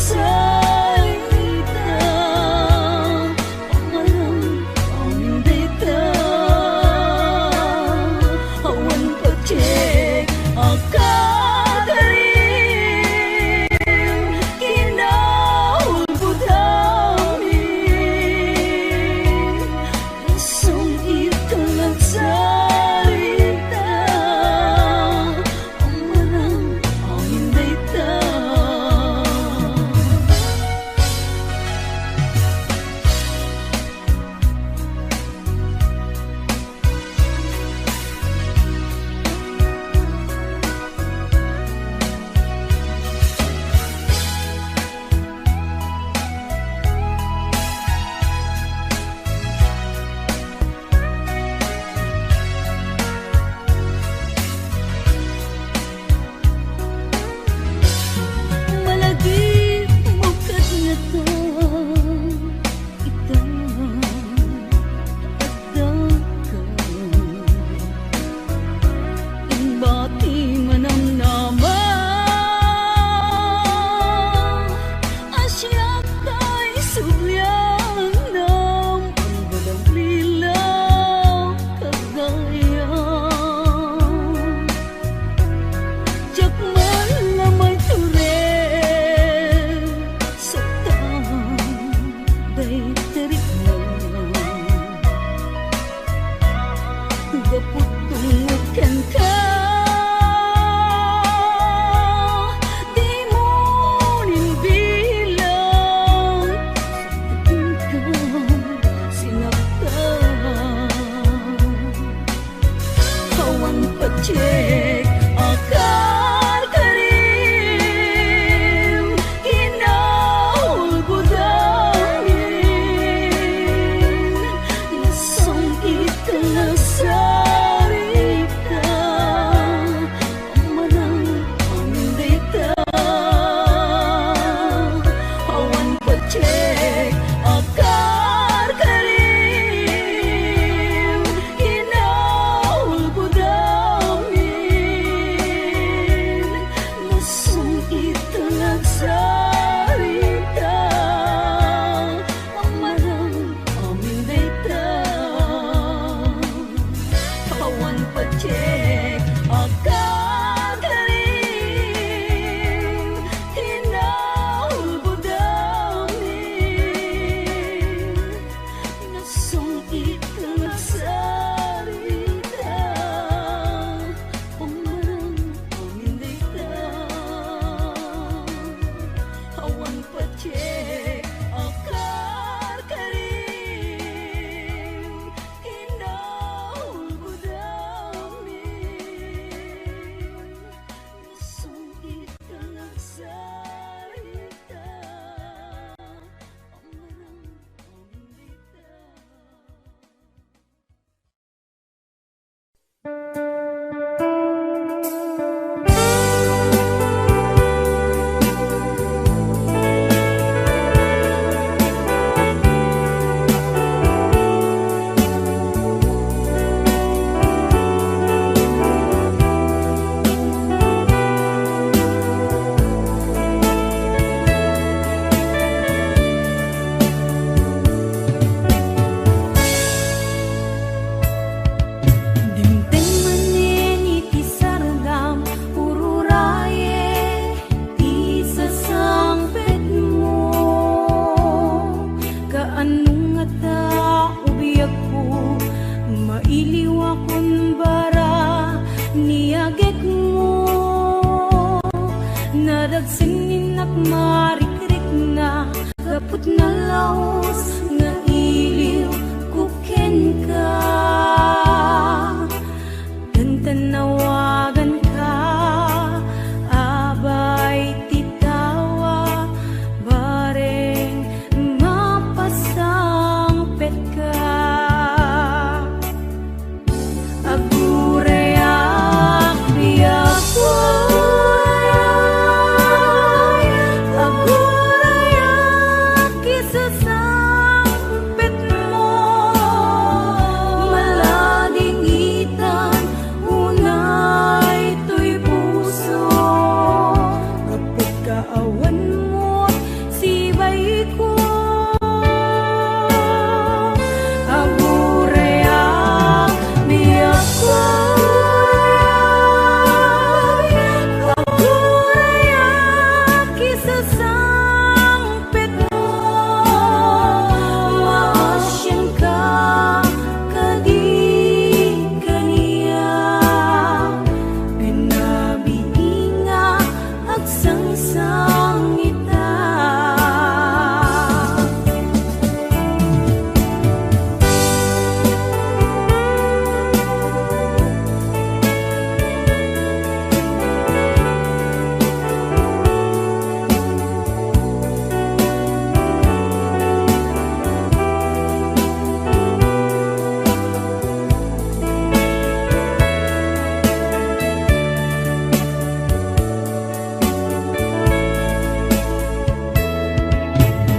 Say pacek akar karim hinaul budamin nasung italag sarita amarang amin dayta awan pacek akar karim hinaul budamin nasung italag sarita amarang amin dayta awan pacek akar karim hinaul budamin nasung italag sarita amarang amin dayta. Dimteng manen iti sargam ururaye ti sasangpet mo kaanong nga ta ubiyak ko mailiw akong bara niyagek mo nadagsanin ak marikrik na kaput na laos nga iliw kuken ka tanawagan ka abay titawa bareng mapasangpet ka agurayak biyak ko agurayak isasangpet mo malading itan unay to'y puso kapag kaawan mo't sibay ko agurayak biyak ko agurayak isasangpet mo maasyan ka kadi kaniya pinabiinga agsangsangita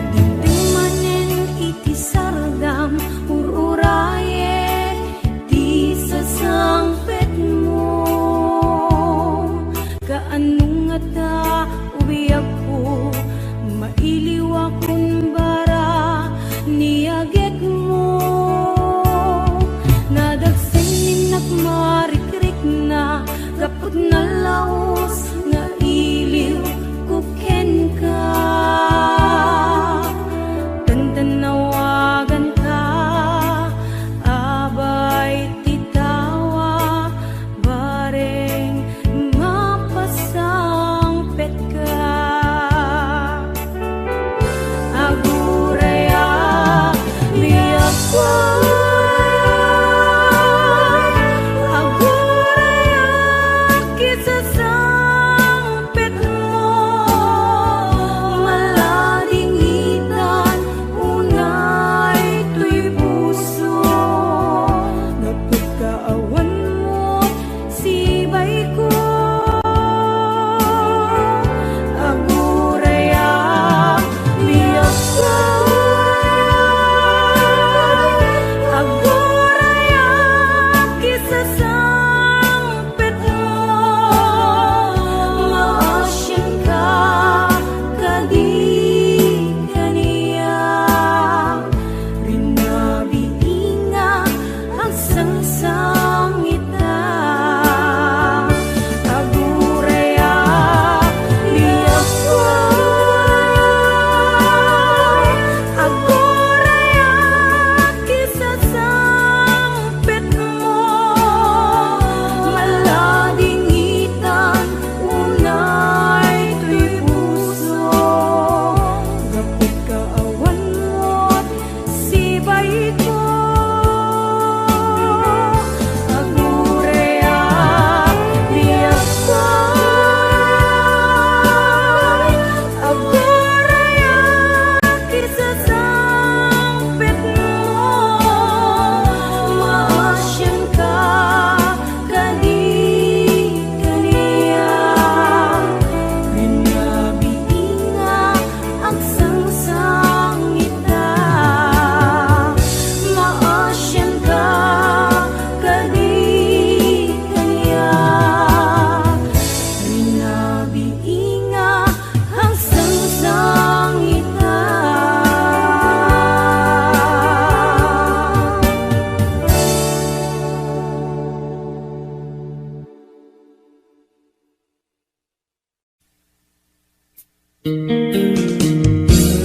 Dimteng manen iti sargam ururaye ti sasangpet mo kaanong nga ta ubiyak ko mailiw akong bara niyagek mo nadagsanin ak marikrik na kaput na laos nga iliw kuken ka tanawagan ka abay titawa bareng mapasangpet ka agurayak biyak ko agurayak isasangpet mo malading itan unay to'y puso kapag kaawan mo't sibay ko agurayak biyak ko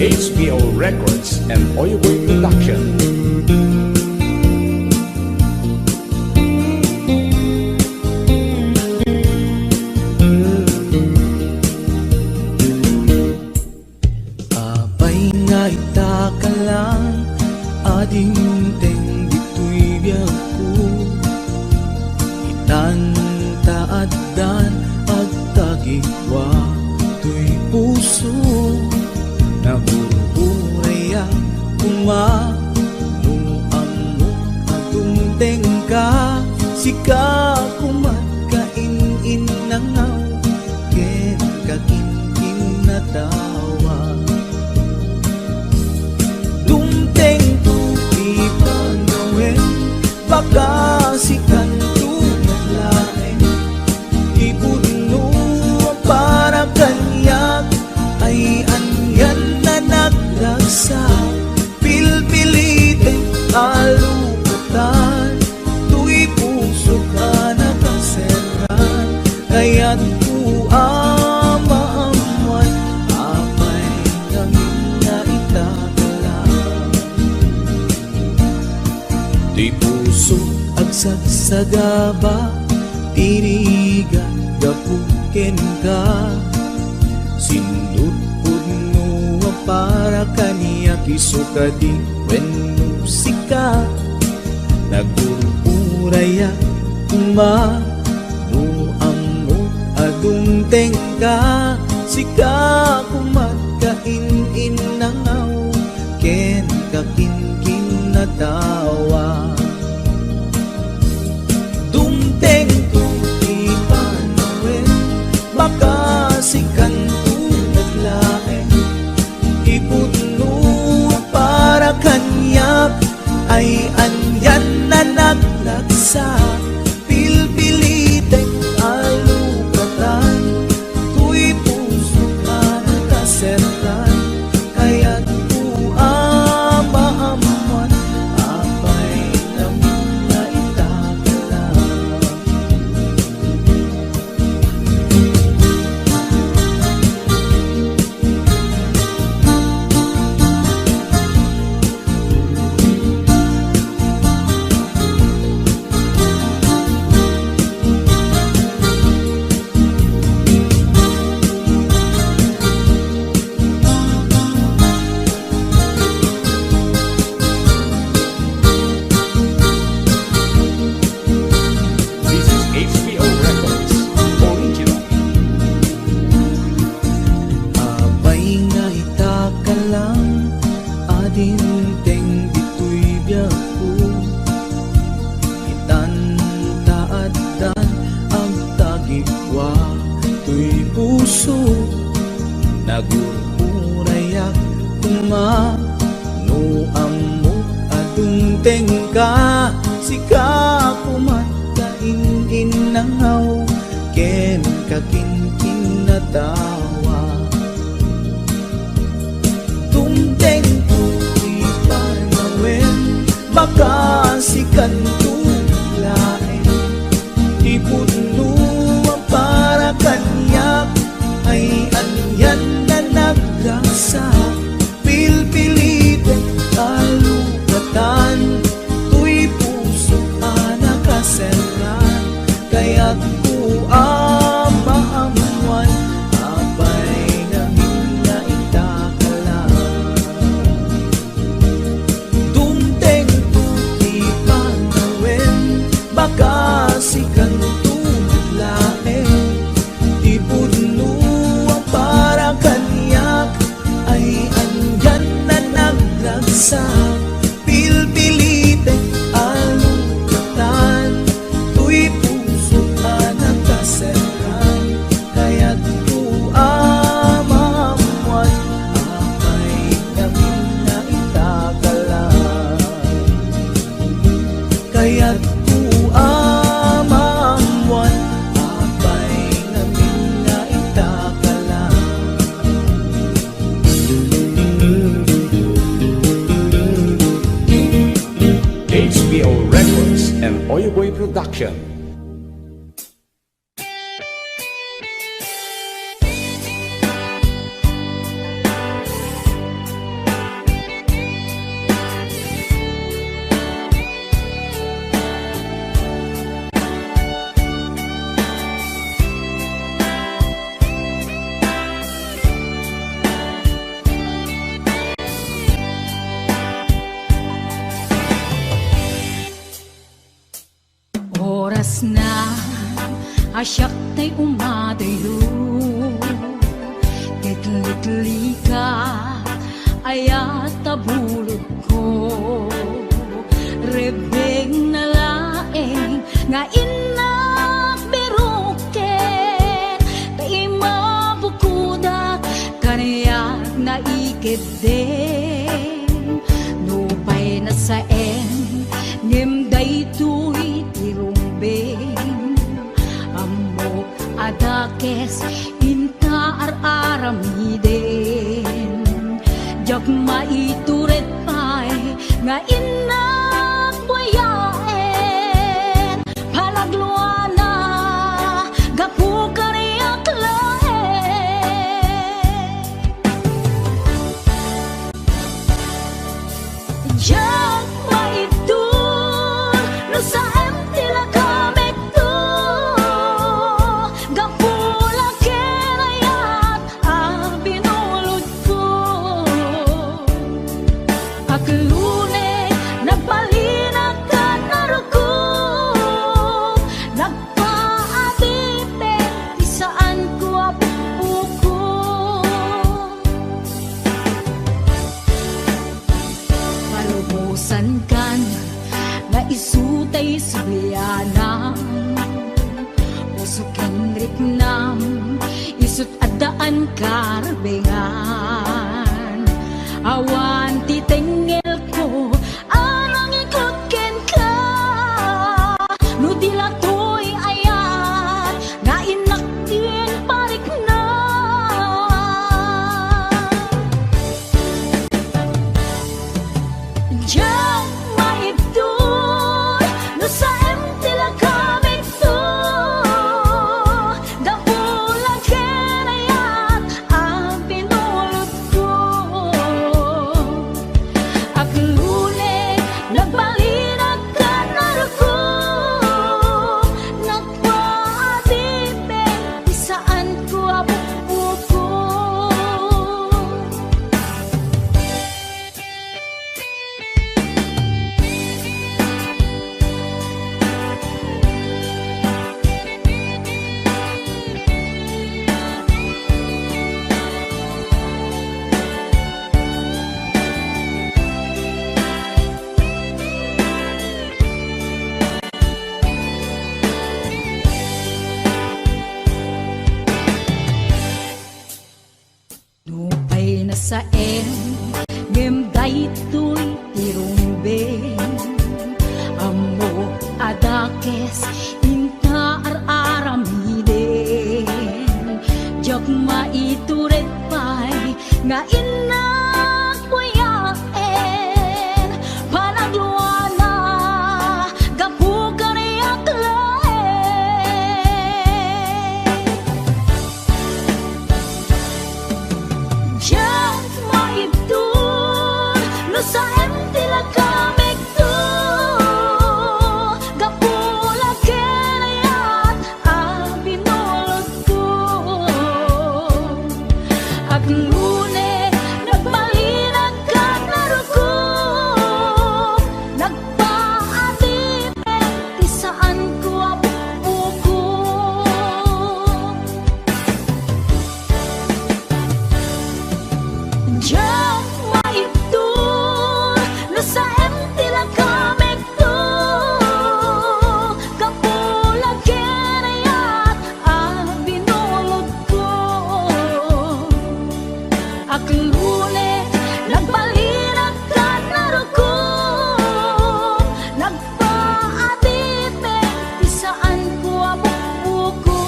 HBO Records and Oyoboy Production. Apay nga itaka lang, ading teng dito'y biyak ko. Itantaaddan at tagigwa to'y puso. Nabuburay nung amok atong tengka. Sika kumatkain nangaw, ken kakinkin na tawa. Dumteng tuki panawin, baka sikan tunaglain. Ibudno para kanyak ay anyan na naglagsa. Pilpilitin alupatan, tu'y puso ka nakaseran. Kaya't kuamaaman, apay kami na itakalang. Tu'y puso agsagsagaba, tirigan gapuken ka. Sindut pudno para kaniya kisukadi when musika. Nagururaya uma no amo adung tengka. Sika kumatkain nangaw, ken kakinkin na tawa. Dumteng tuki panawin, baka sikan tunaglain. Ibudno para kanyak ay anyan na naglagsa. Pilpilitin alupatan, tu'y puso ka nakaseran. Kaya't kuamaaman, apay namin na itakalang. This is HBO Records Original. Apay nga itaka lang, adin teng dito'y biyak ko. Itantaaddan ang tagigwa to'y puso. Nagururayak kuma no amok adung tengka sika kumat kain nangaw ken kakinkin na tawa tumteng tuti panawen baka sikan tulaen ipuno para kanyak ay anyan na nagrasa pilpilitin alugatan tuy puso anakasengan kaya't ku amaamuan abay namin na itakalan dumteng tuti panawen baka sikan tulaen ipuno para kanyak ay andyan na nagragsak pilpilitin alugatan tuy puso anakasengan kaya't ku amamuan apay namin na itakalan kaya't ku amamuan apay namin na itakalan HBO Records and Oyoboy Production. Oras na asyak tay umadayo Titli ka ayat tabulog ko Rebeng na laeng nga inak biruken Tay mabukudak kaniyak na ikideng Nupay na saen ngimday tuy tirumbeng Amok adakes inta aramiden Jak maituret pay nga inak buyaen Palagluana gapu kariyak laen Jak maitur no sa emtila kamek to Gapula kerayat abinulod ko Aklune nagpalinag ka naruko Nagpaadipin isaan ko apuko Palubusan kan nga isutay subianam Usukin riknam isut adaan karbengan Awan titengel ko anang ikot ken ka No dilatoy ayat nga inaktin parik na Diyan maibdoy no sa emtila kamik to Dapulang kerayat ang pinulot ko daytoy tirumbeng amo adakes inta aramiden jak maituret pay nga inak kuyaen panagluana gapukan yak laen jak maitun no sa tila kamik tu gapula kenayat abinulot ko ak ngune nagmalinag ka naruko nagpaadime ti saan ko apuko jak maitun no sa tila kamik tu gapula kenayat abinulot ko ak lune nagbalinag ka naruko nagpaadime ti saan ko apuko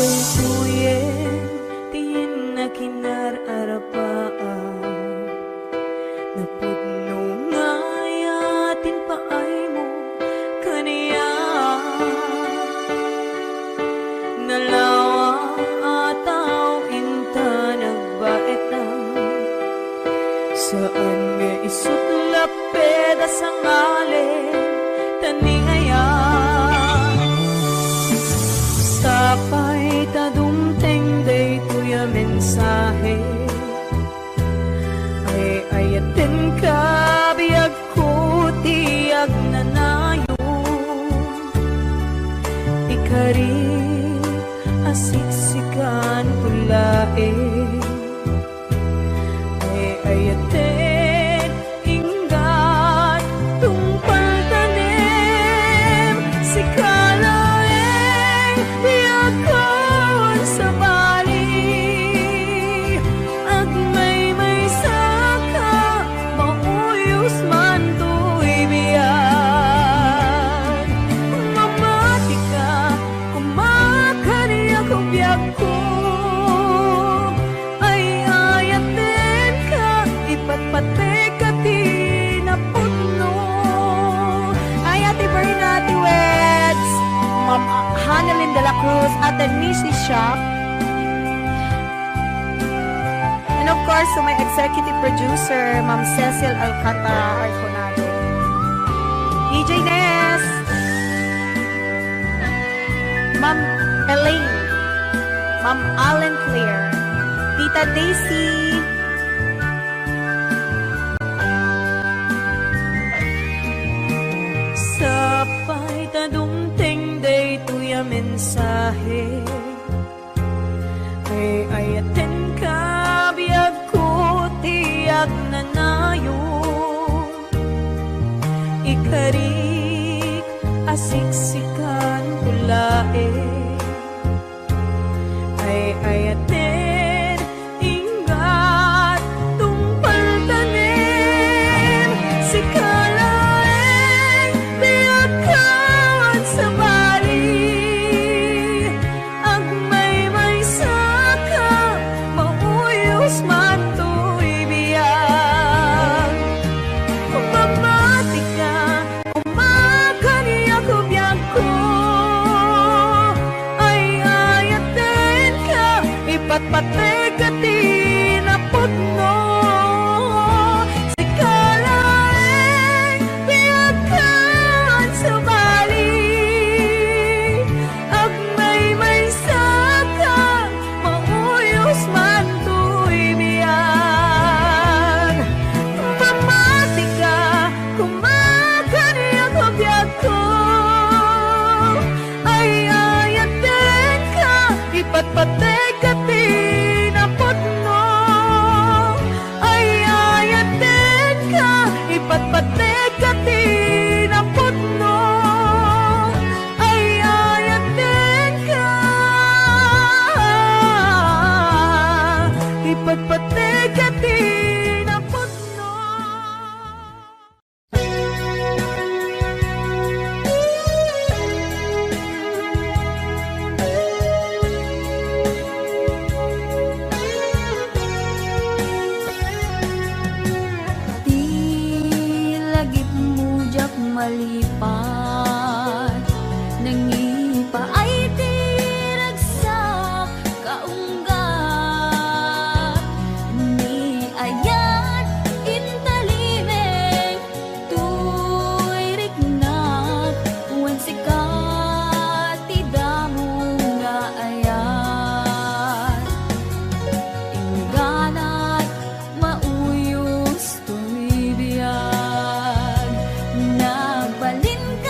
Baytuyen tiyin na kinararapaan napudno nga yatin paay mo kaniya nalawa ataw inta nagbait na saan nga isutlap peda sa ngalen taniayan sapay tadumteng daytoy a mensahe ay ayaten ka biag ko tiyag nanayo ikari asiksikan tulae ay ayaten inggat tungpal tanem si kalaeng biyakon sa bali agmay saka mauyos man to'y biyan mamati ka kumakaniya kong biyak ko ay ayatin ka ipatpate ka tinapuno ayati Bernati Weds Ma'am Hanelin de la Cruz at the Nisi Shop. And of course, to my executive producer, Ma'am Cecil Alcantara Arconado. DJ Ness, Ma'am Elaine, Ma'am Allen Claire, Tita Daisy, sapay tadumteng daytoy a mensahe ay ayaten ka biag ko tiyag nanayo ikarik asiksikan tulae ay ayaten inggat tungpal tanem si kalaeng biyakawan sa bali agmay saka mauyos man to'y biyak mamati ka kumakaniya ko biyak ko malipat nangipa ay tiragsak kaunggat ni ayat intalimeng tuirik na wen sikat tidamo nga ayat ingganat mauyos tuloy biyag nagbalin ka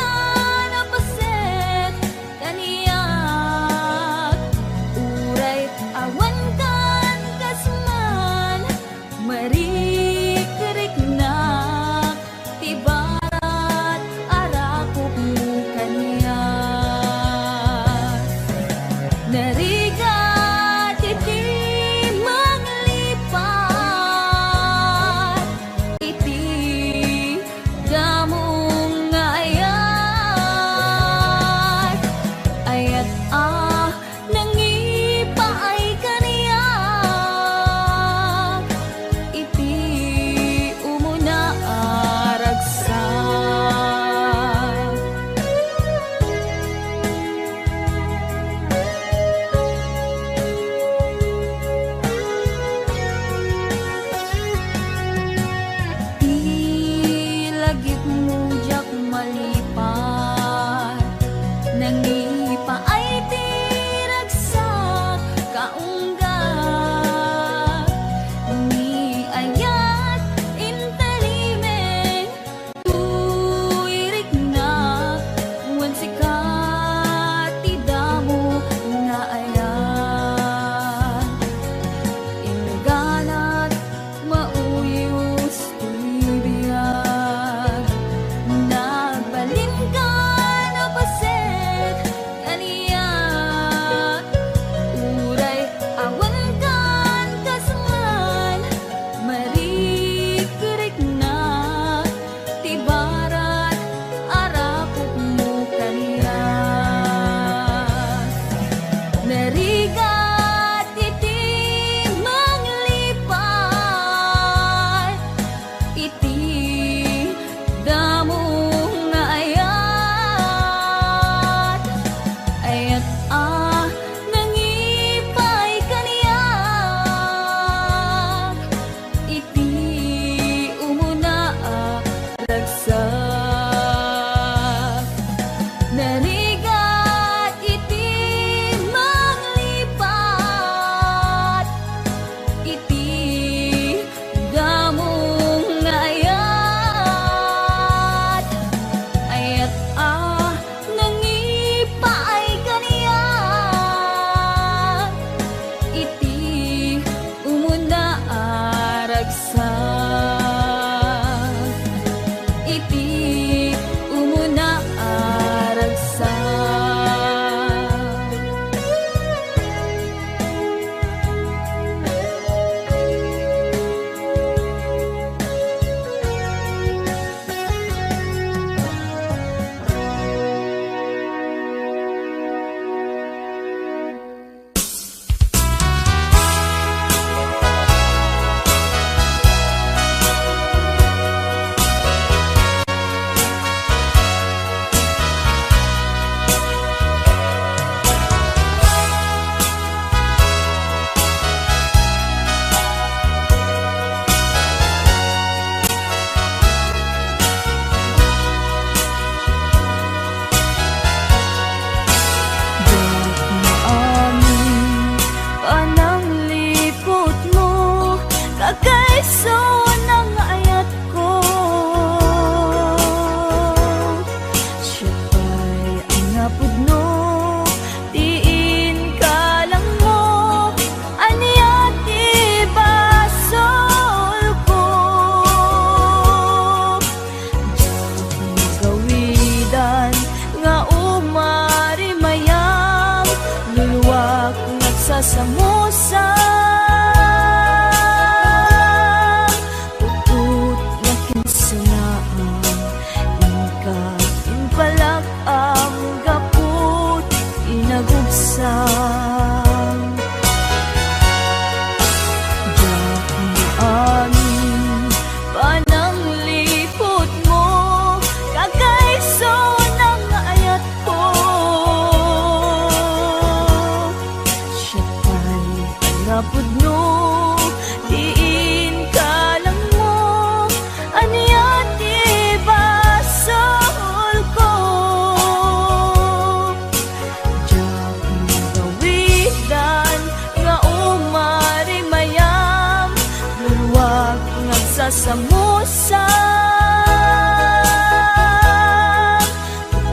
nagsasamusa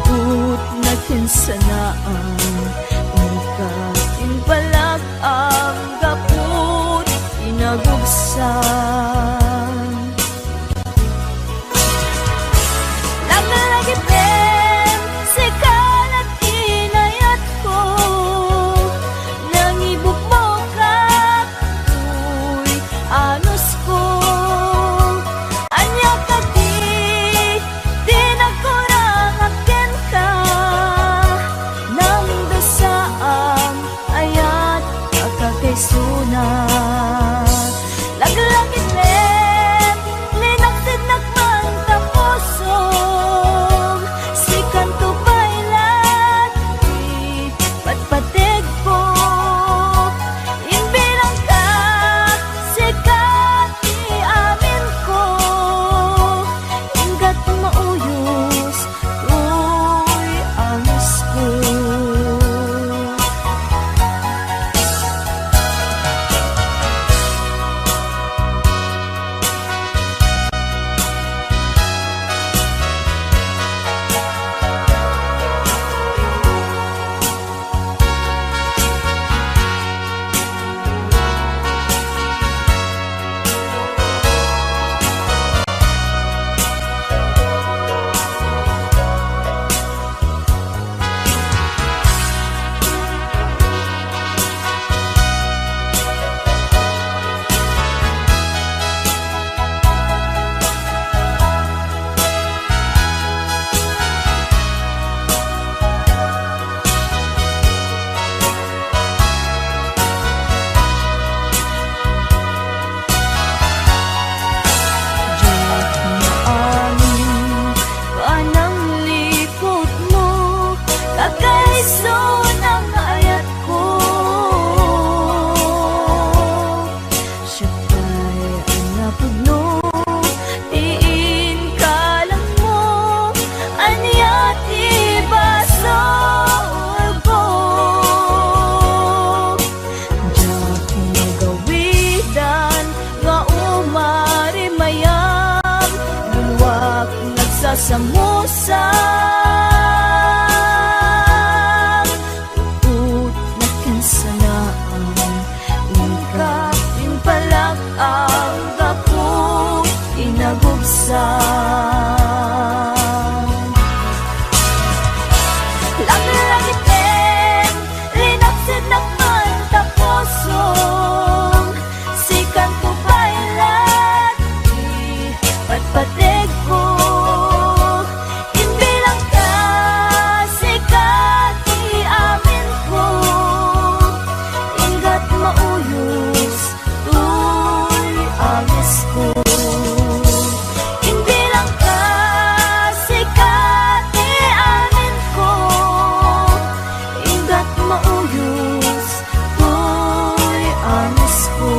Ut na kinsanaan Ika inpalag ang gaput inagugsan Nagalagipin sikal at inayat ko Nangibuk mo ka Uy, anos ko Anya ka di nagkurang akin ka Nang dasaang ayat akakaisunan Laglagit len, linaksid nakman taposong Sikan to bailat, di patpatig ko Inbilang ka, sikat di amin ko Ingat mauyos, uy, angos ko Kanang likod mo Kakaiso ng ayat ko Siya kay ang napugno Tiin ka lang mo Anyat ibasol ko Diyak magawidan Nga umari mayam Bulwak nagsasamusa Ut na kinsanaan Ika inpalag ang gaput inagugsan Laglagitin, linaksid nakman taposong Sikan ko bailat, di patpatig ko Inbilang ka, sikat di amin ko Ingat mauyos, tuy angis ko Inbilang ka, sikat di amin ko Ingat mauyos, tuy angis ko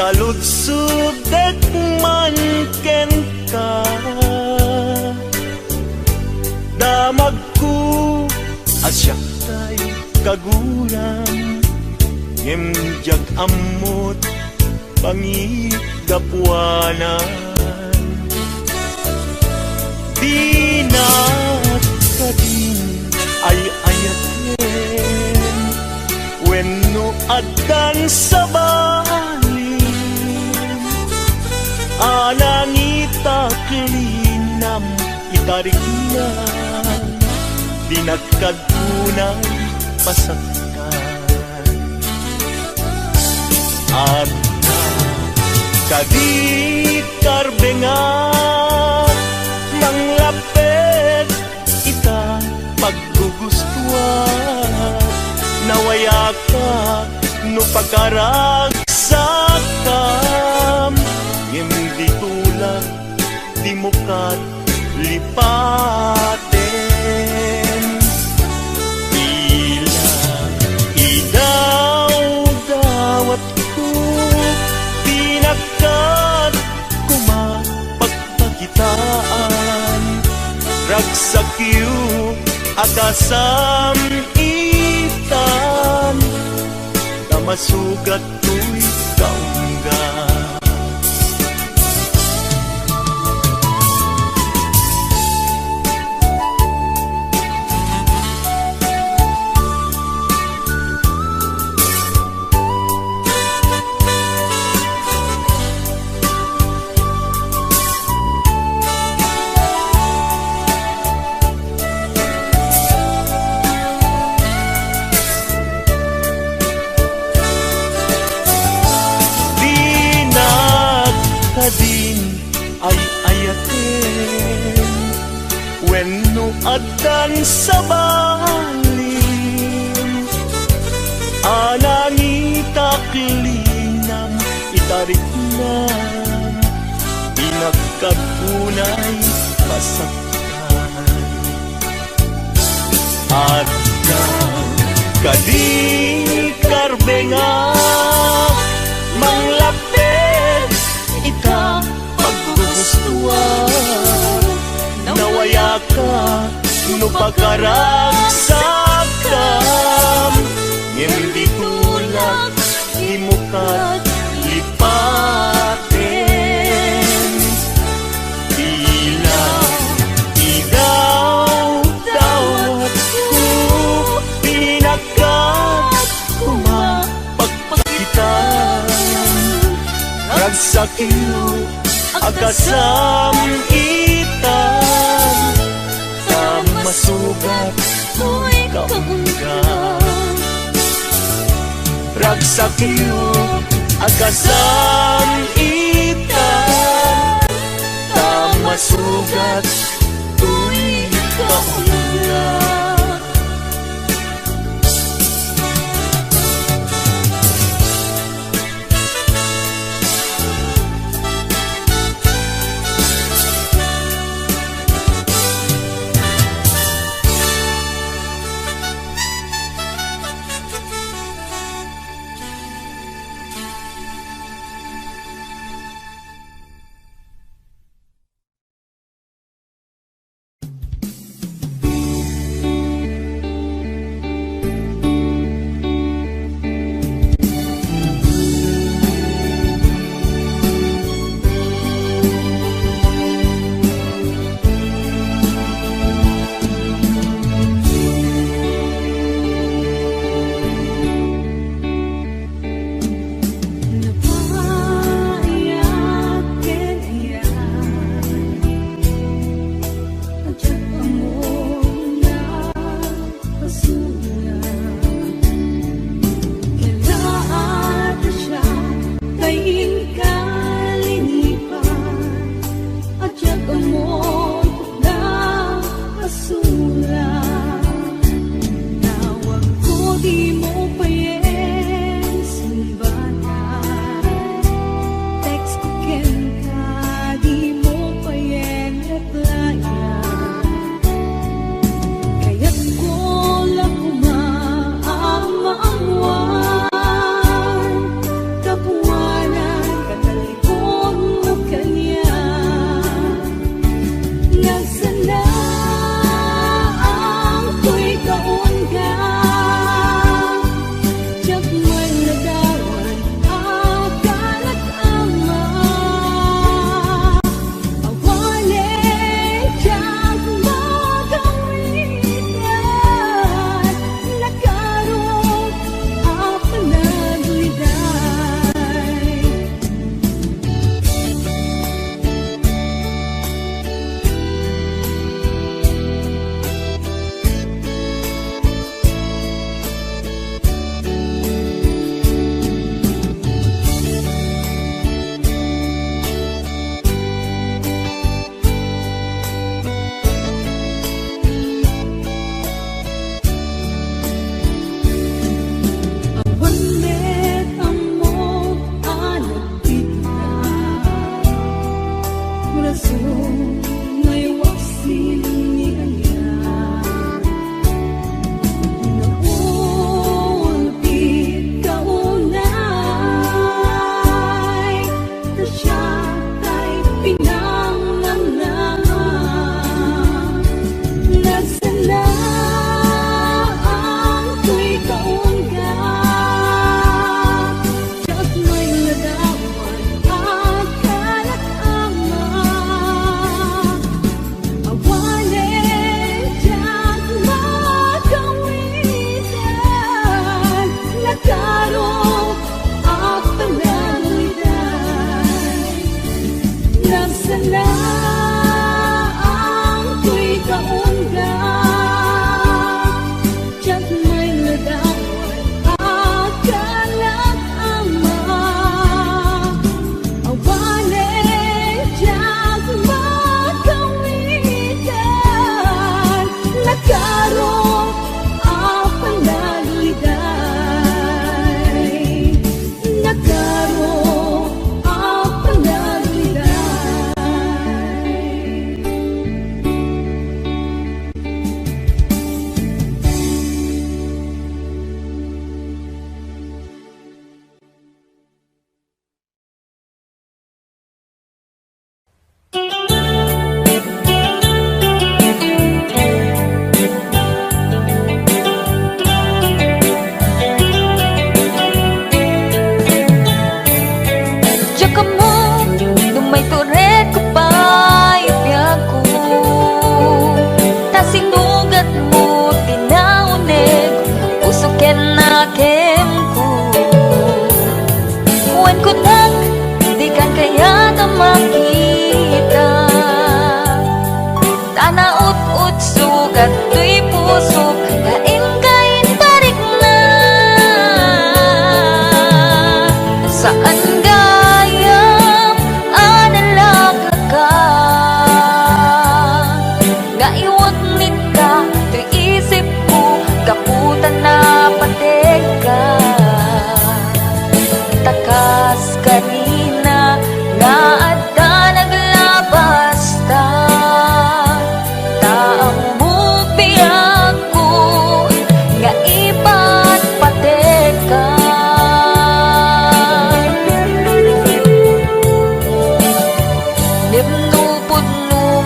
Saludsud dek man ken ka, damag ko asyak tay kagulang, ngem amot pangigapuanan. Di na kadin ay ayaten, wenno adan sa balin, anangita kilinam itariknan, dinagkadunay pasaktan. At kadi karbengan manglapet ita paggugustuhan, nawaya ka no pagkaragsakam, hindi tulad di mo kat lipaten. Tila idaw-dawat ko, pinakat kumapagpakitaan, ragsakyu akasam itan, na masugat ko'y kaungga. Din ay ayaten, wenno adan sa balin, anangita kilinam itariknan, pinagkapunay masaktan. At kadi karbengan manglapit ita paggugustuhan, nawaya ka no pagkaragsakam, hindi tulad di mo kat lipaten. Tila idaw-dawat ko, pinakat kumapagpakitan, ragsakyu akasam itan, sa masugat ko'y kaungga. Ragsakyu akasam itan, sa masugat ko'y kaungga.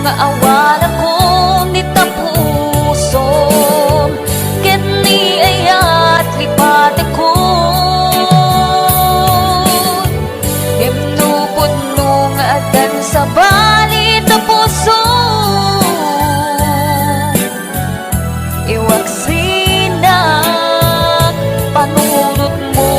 nga awan akong ditapuson, ket ni ayat lipat ko. Himnupod-no nga adan sa balit na puso, iwag sinak panunot mo.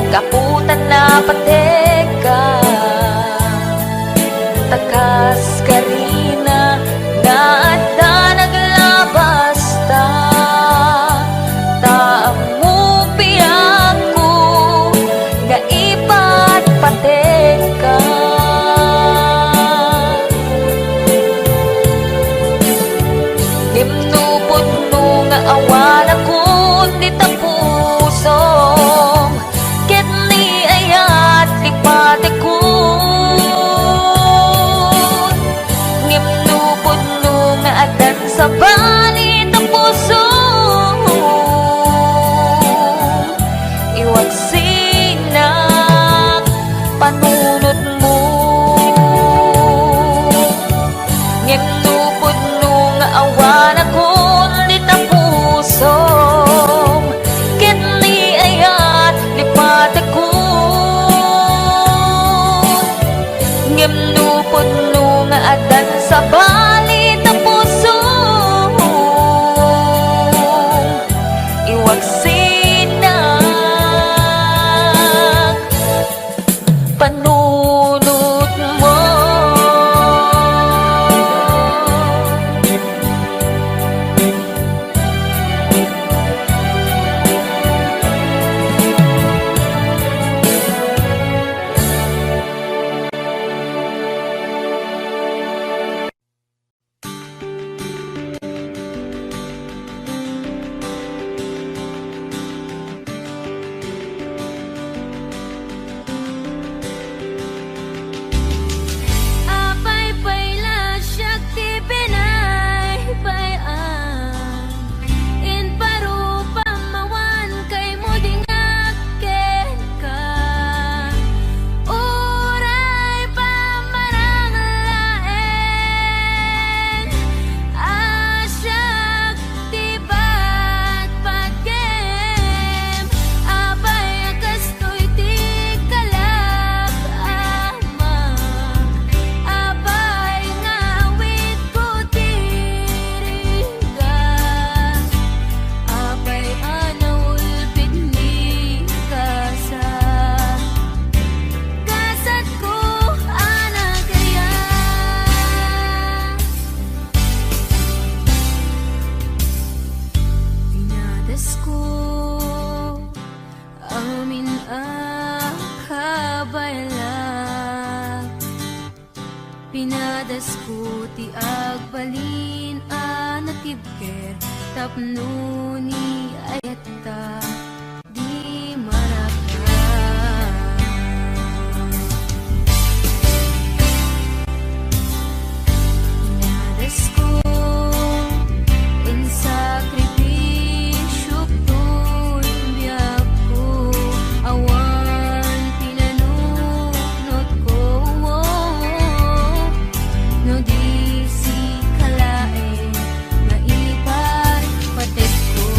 Kaputan na pateka, takas karina nga adda naglabas ta, taamu piyak ko nga ipat pateka. Himnupod-no nga awan akong ditapusong, pati ko ngimnupod-no nga adan sa balit na puso, iwag sinak panunot mo. Ngimnupod-no nga awan akong ditapusong, ket ni ayat lipat ko. Ngimnupod-no nga adan sa balit na puso, iwag sinak panunot mo. Pinadas ko ti agbalin anatibker tapno ni ayata di maraka. Pinadas ko in sakripisyo to'y biyak ko awan pinanunot ko. No di si kalae mailipat patet ko.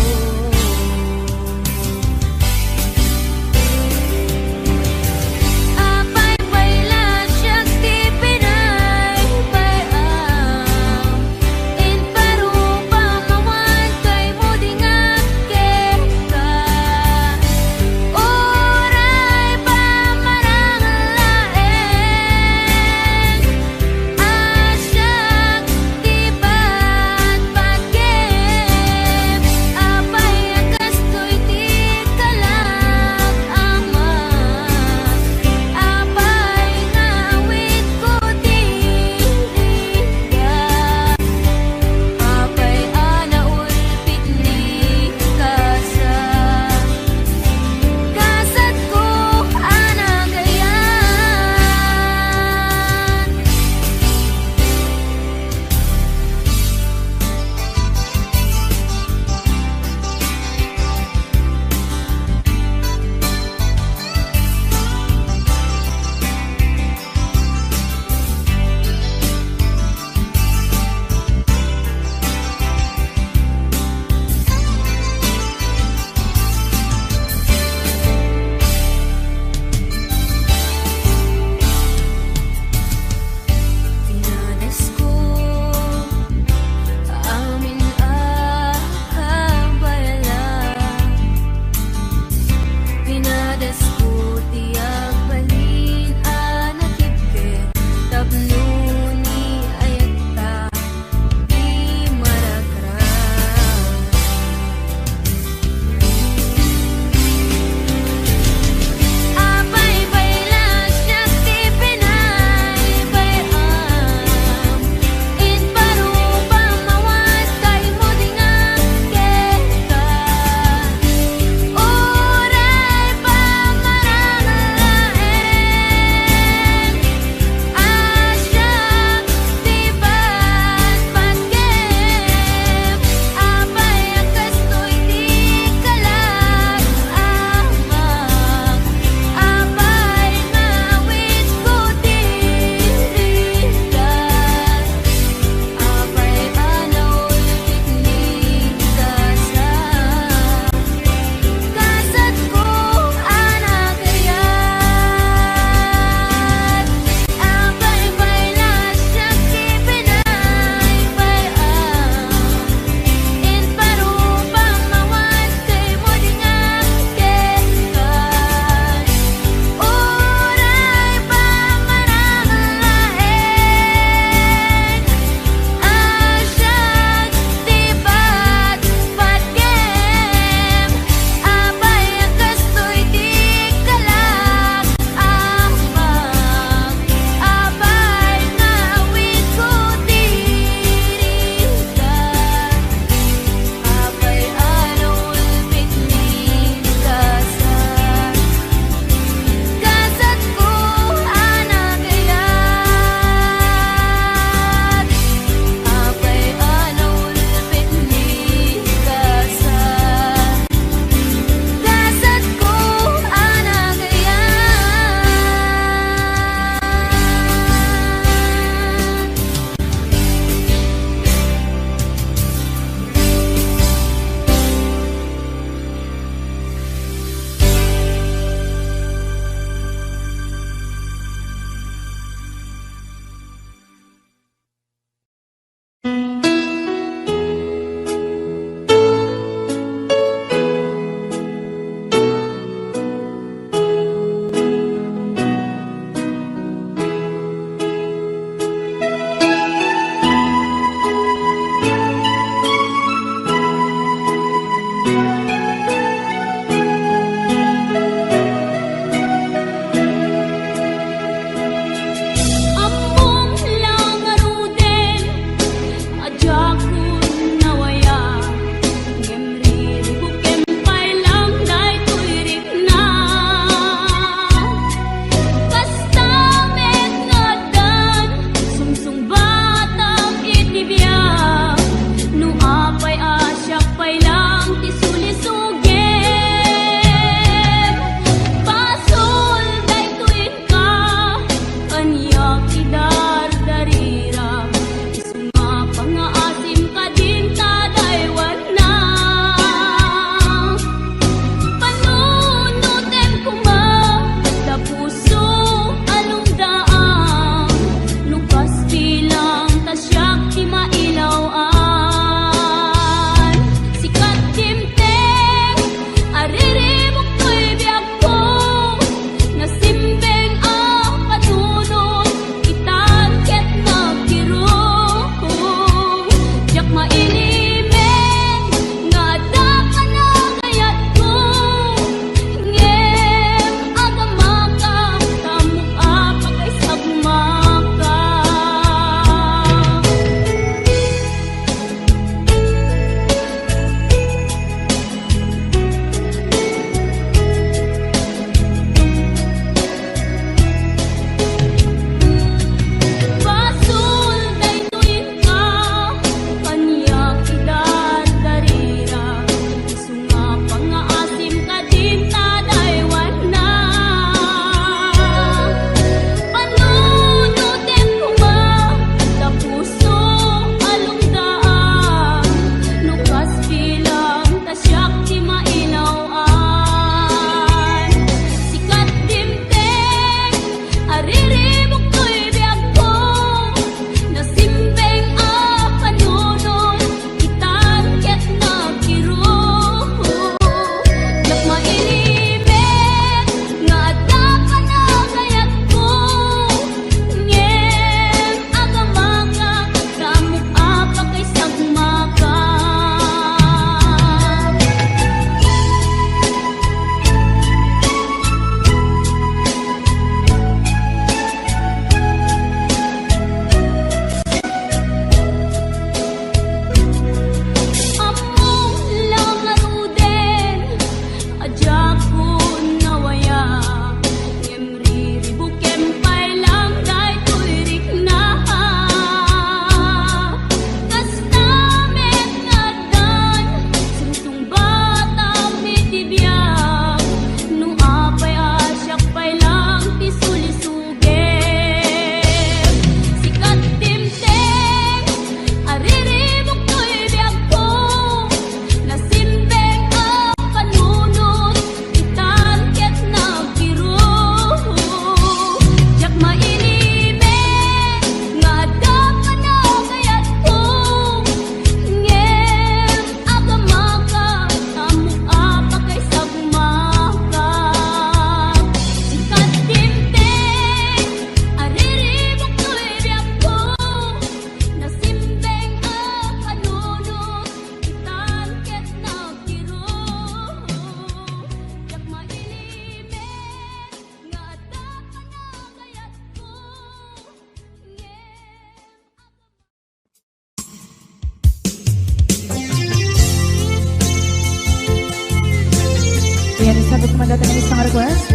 Yan, sabot naman dati ng isang request.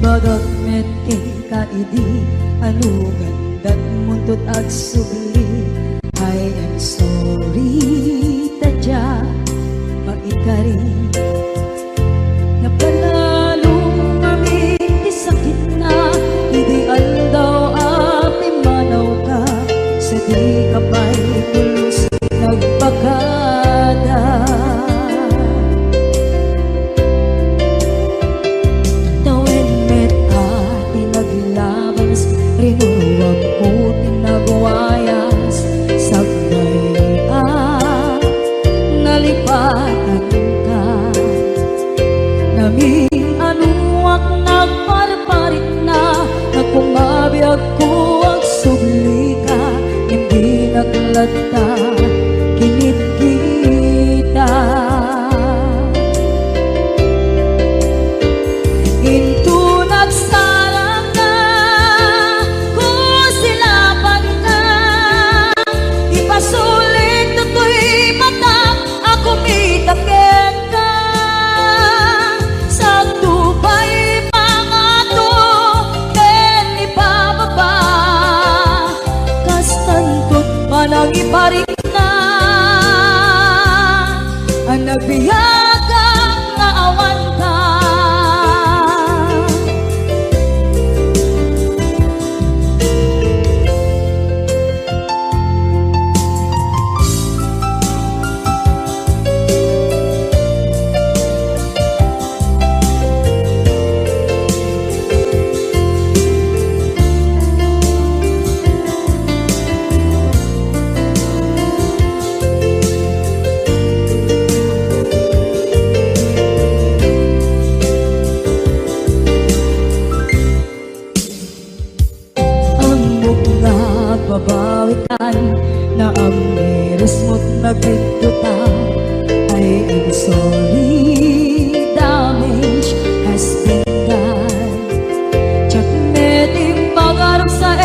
Bagat meting kaidi anu gandat muntut ag subli I am sorry tadya maikari napanalo kami di sakit na ideal daw api manaw ka sa di kapay tulos nagpakada rinuwag ko tinagwayas sagnay nalipatan ka naming anuak nagparparit na nagkumabiyag ko ang subli ka hindi naglata kinit kita into nagsalang na kusilapan ka ipasulit to'y mata ako mitakit ka sa tubay mga to ken ipababa kastantot manang iparik na ang nagbiyagang nga awan ka babawikan na ang miris mo't nagpituta I am sorry damage has been done tsak meting pangarap sa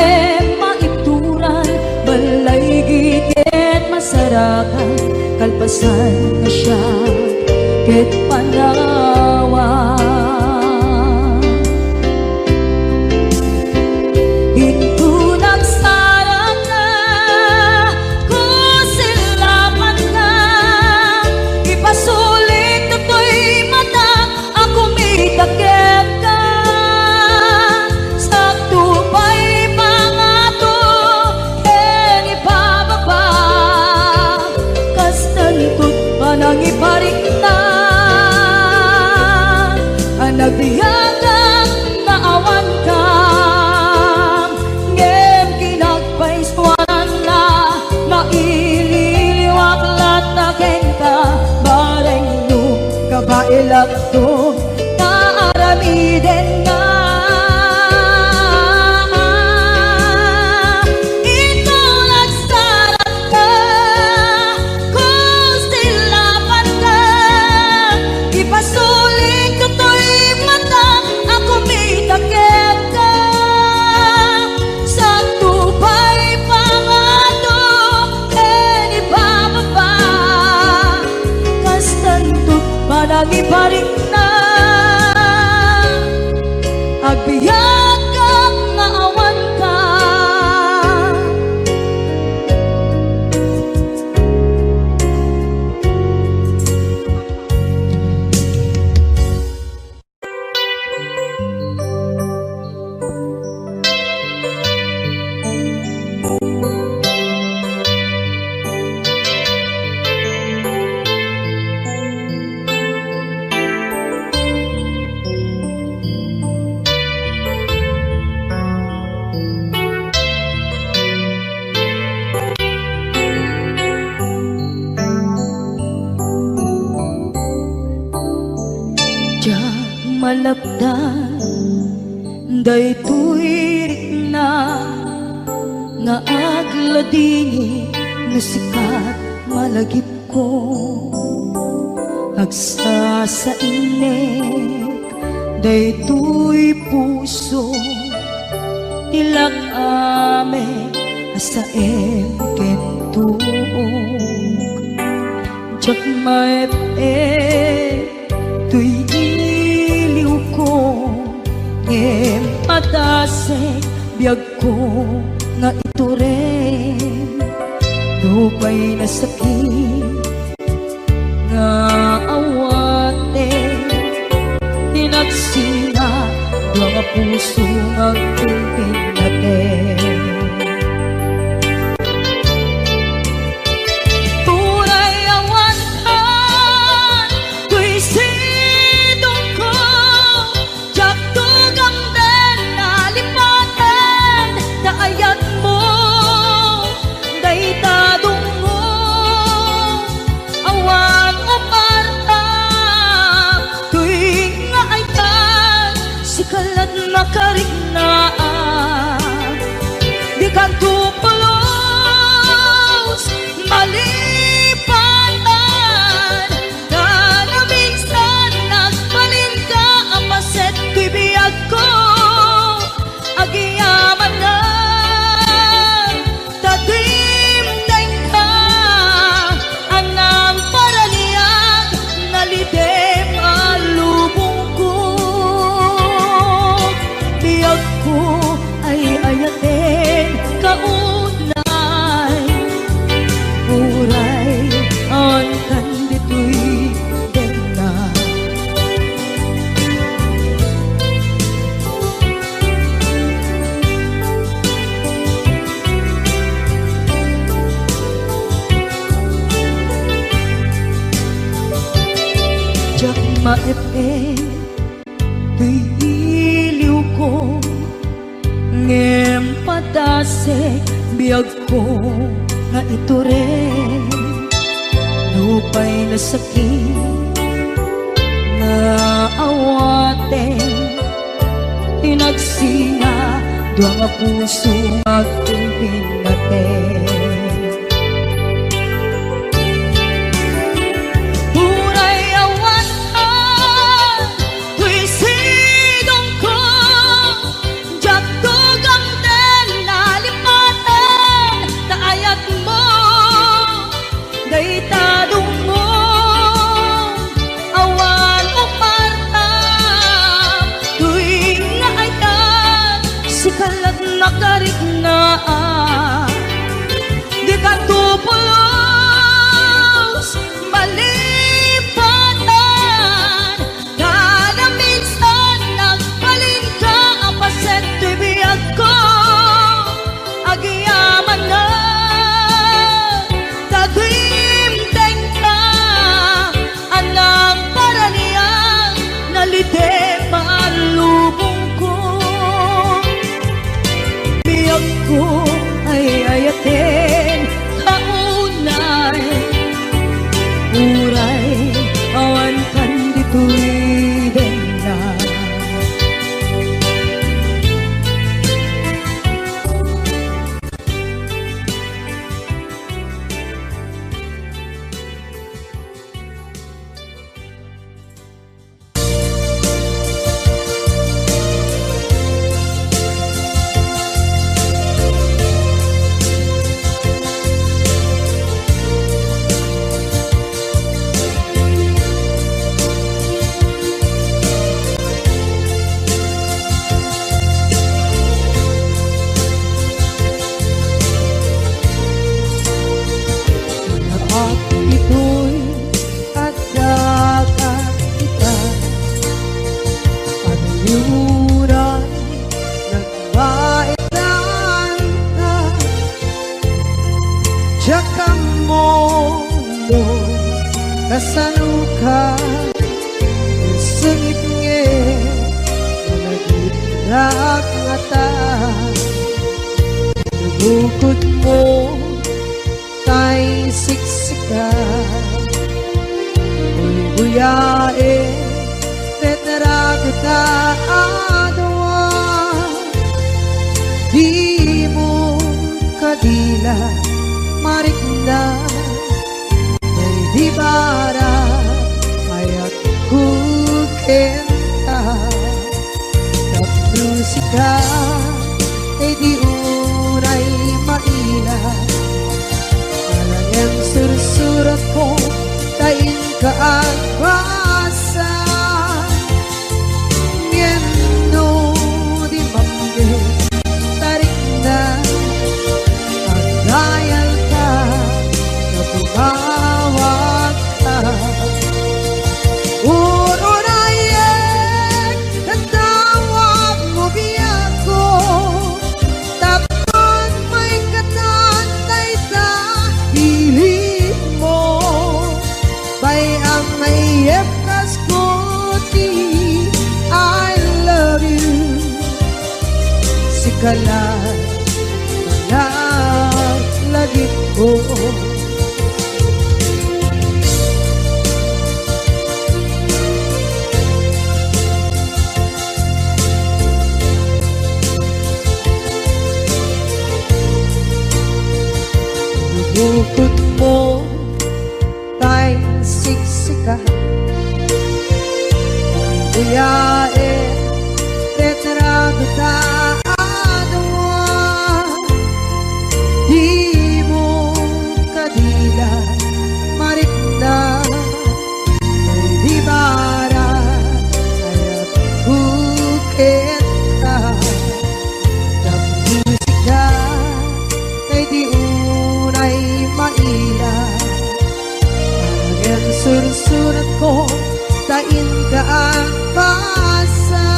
maituran balay gigit masarakan kalpasan na siya ket panawa nang iparik na Mayakap nga awan ka. Diyan malabdan, daytoy na nga agladingi nga sikat malagip ko. Agsa sa inek, daytoy puso tilak ame asaem kentuog. Diyak tuy iliw ko ngem patase biyag ko nga ito rin lupay na sakit nga awate tinagsina mga puso nga kulpin natin. Makarignaang di kan tupulos malipatan na minsan nagbalin ka ang paset ko'y biyag ko agiyaman na tatimdeng ka anang paraliyag nalidem alubong ko biyag ko ay ayatin kaunay uray ang kandito'y dena. Diyak maepe tuy iliw ko ngem patase biyag ko nga ito rin lupay na sakit na awate tinagsina doa nga puso nga kulpin natin. Nakarignaang di kan tupulos malipatan na minsan nagbalin ka ang paset to'y biyag ko agiyaman na tagimteng ka anang paraliyang nalidem alubong ko biyag Ragata bukod mo tay siksika buyae tetragata adwa di mo kadila marikna ay di bara ayat kukenta musika ay di unay maila alang sursurat ko tain ka ang basa miendo di mambe tarik na pagdayal ka na tumawag ka kalah lagi ko bukod mo tay siksika buyae tetragata di mo kadila marikna ay di bara ayat bukit ka ng musika ay di unay maila ang sursurat ko tain ka ang pasa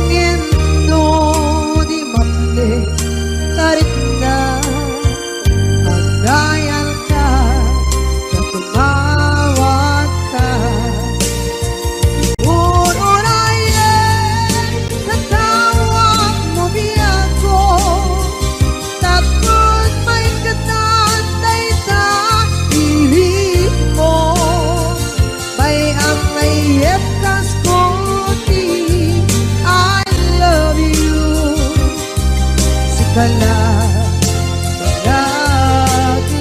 ngendo di mamle tarik na pagdayal ka na tumawag ka unayan natawag mo biyan ko tapos may katatay sa pilit mo may ang mayep kaskoti I love you sikala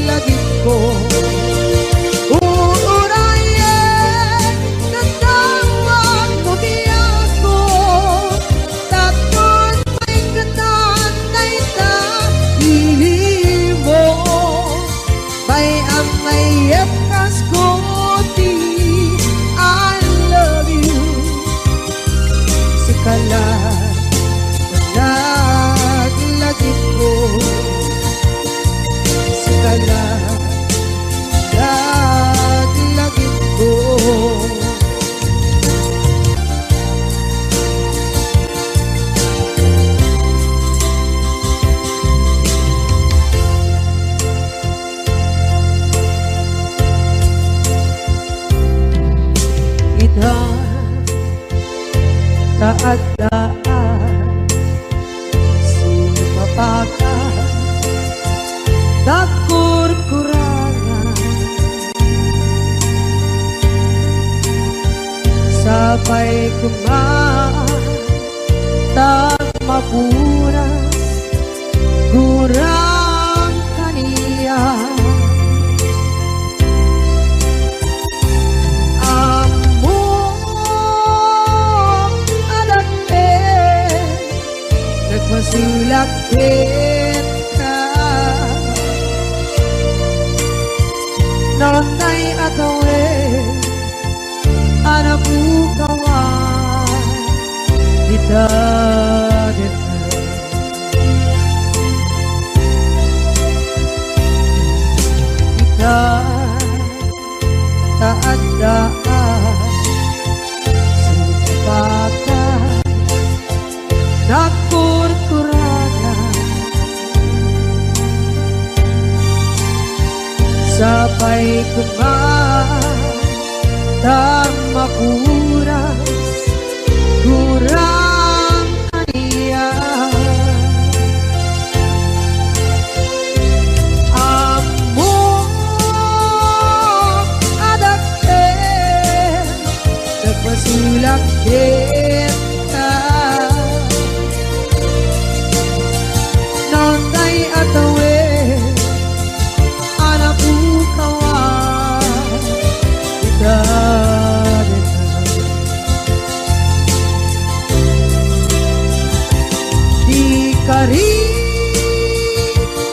lagi ko uurayan natawag mo biyan ko tapos may katatay sa pilit mo may ang mayep kaskoti I love you sikala lagi ko sikala lagi ko ita taadaan sumapaka takur-kurangan sabay kumaan tak mapunas kurang kaniya masulakit ka nonay atawe anak bukawan kita kita taadaan sumpakan nakur-kurangan sabay kumaan tak makuras kurang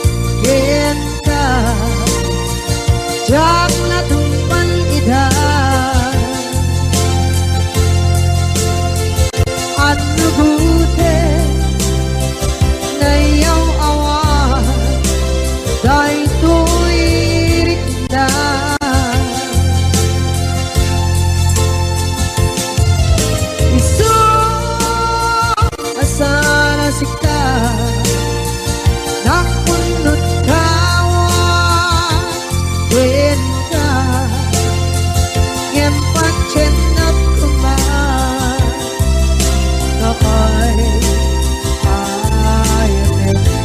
karigin ka jak na tumpan idan at nubute na yaw awan dahil tuwirik na iso asana sika nakunot kawan din ka ngempat chenat kuman nakay ayatin ka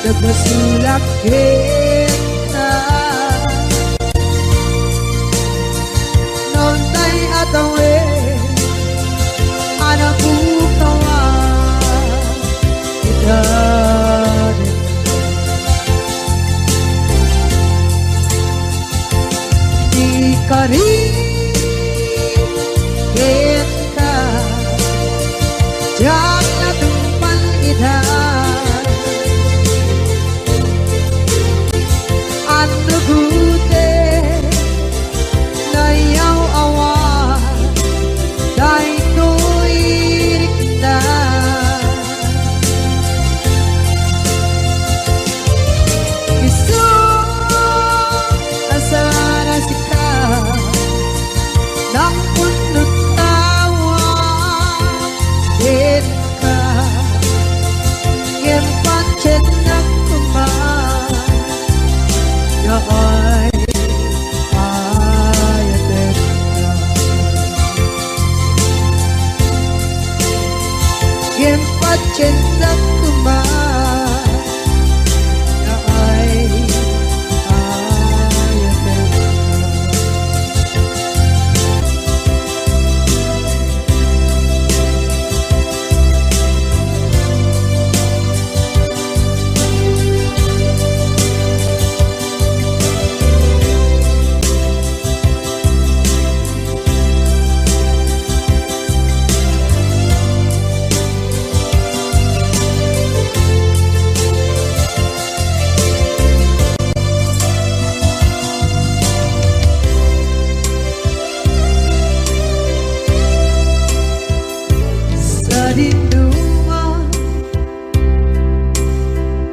nagmasulak kita noon tay atawe anak bukawa kita di karigin ka jak na tumpan idan at nagute na yaw awan dahil tuwirik na iso asana sika nakunot tawa din ka ngempat chenat kuman ay ayatin ka ngempat chenat kuman ay ayatin ka sa dinduman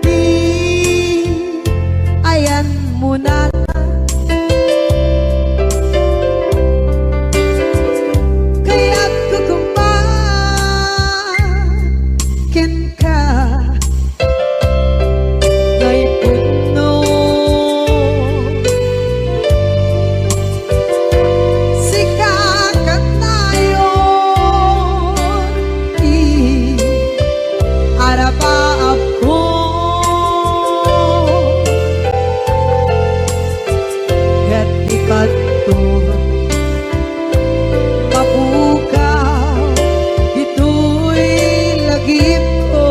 di ayan mo na kaya't kukumpakin ka ngay puno sikakat tayo arapaap ko at ikat to mapukaw ito'y lagip ko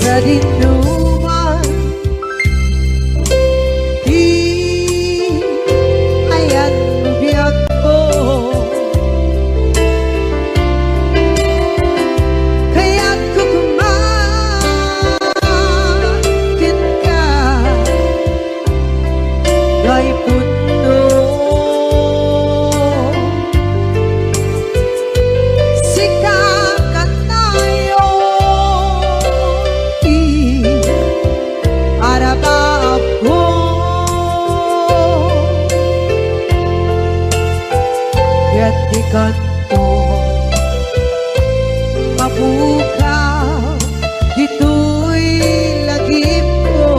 sa dinuman di ayan biyag ko kaya't kukumakin ka ngay puno sikakat tayo arapaap ko at ikat to mapukaw dito'y lagip ko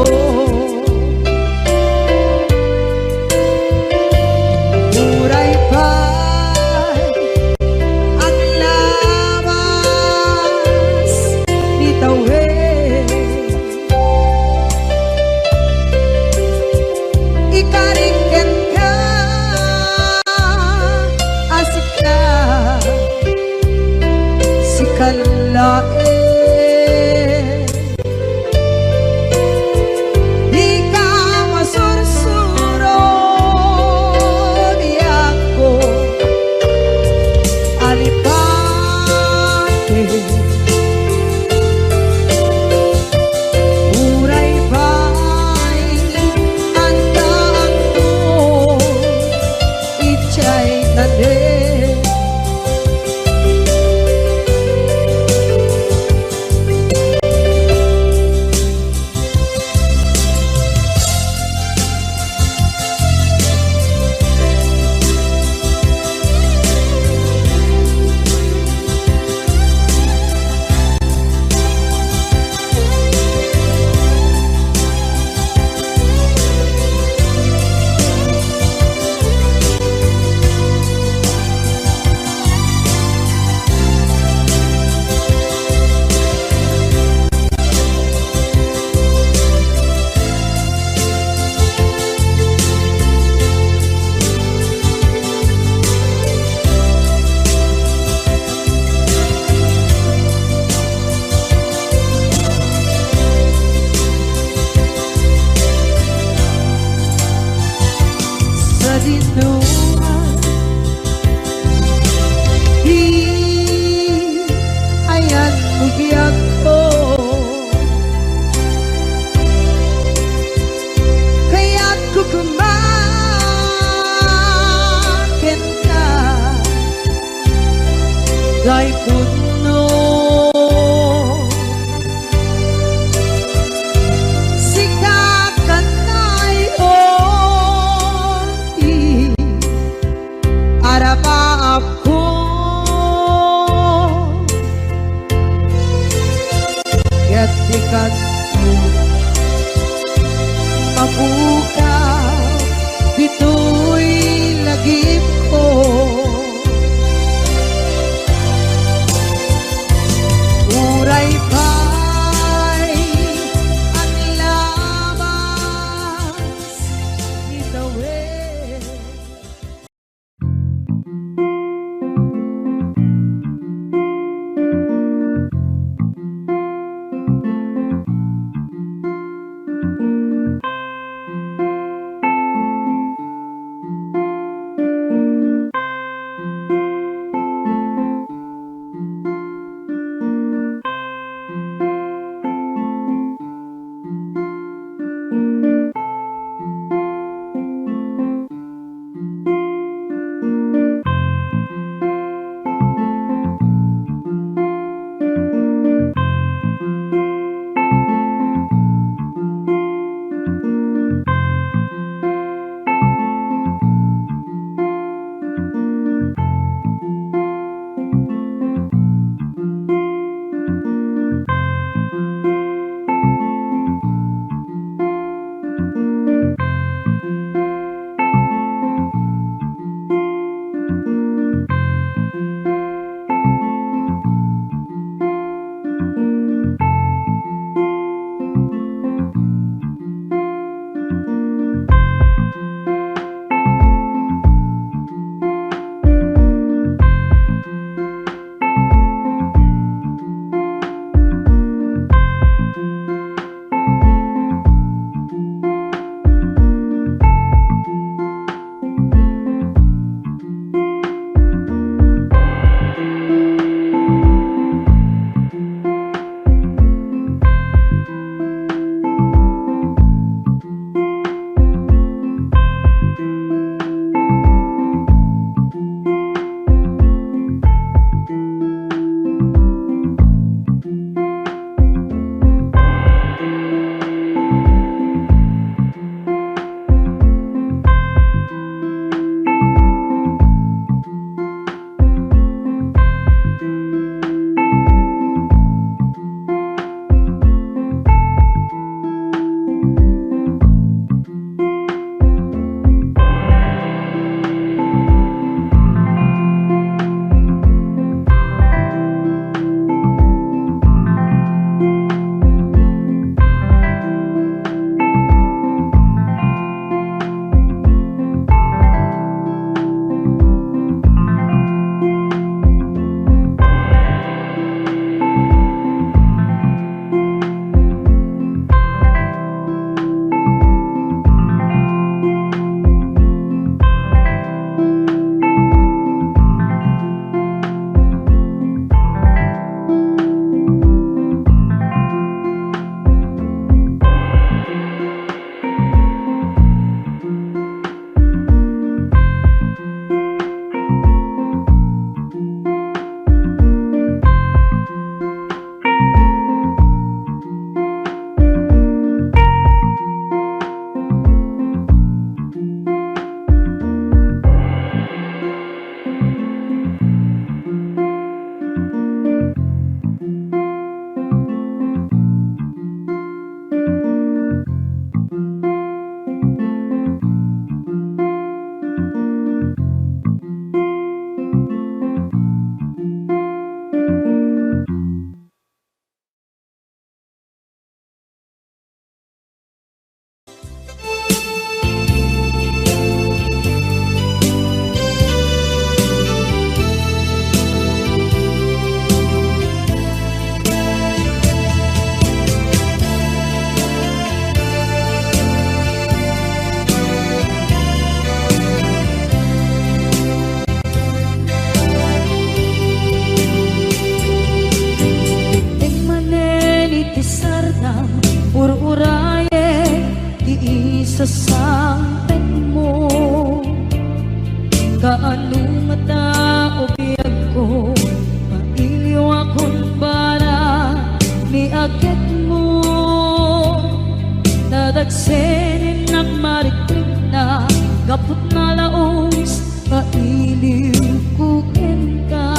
Nadagsenin ng marikrik na gapot na laos kailiw kukin ka.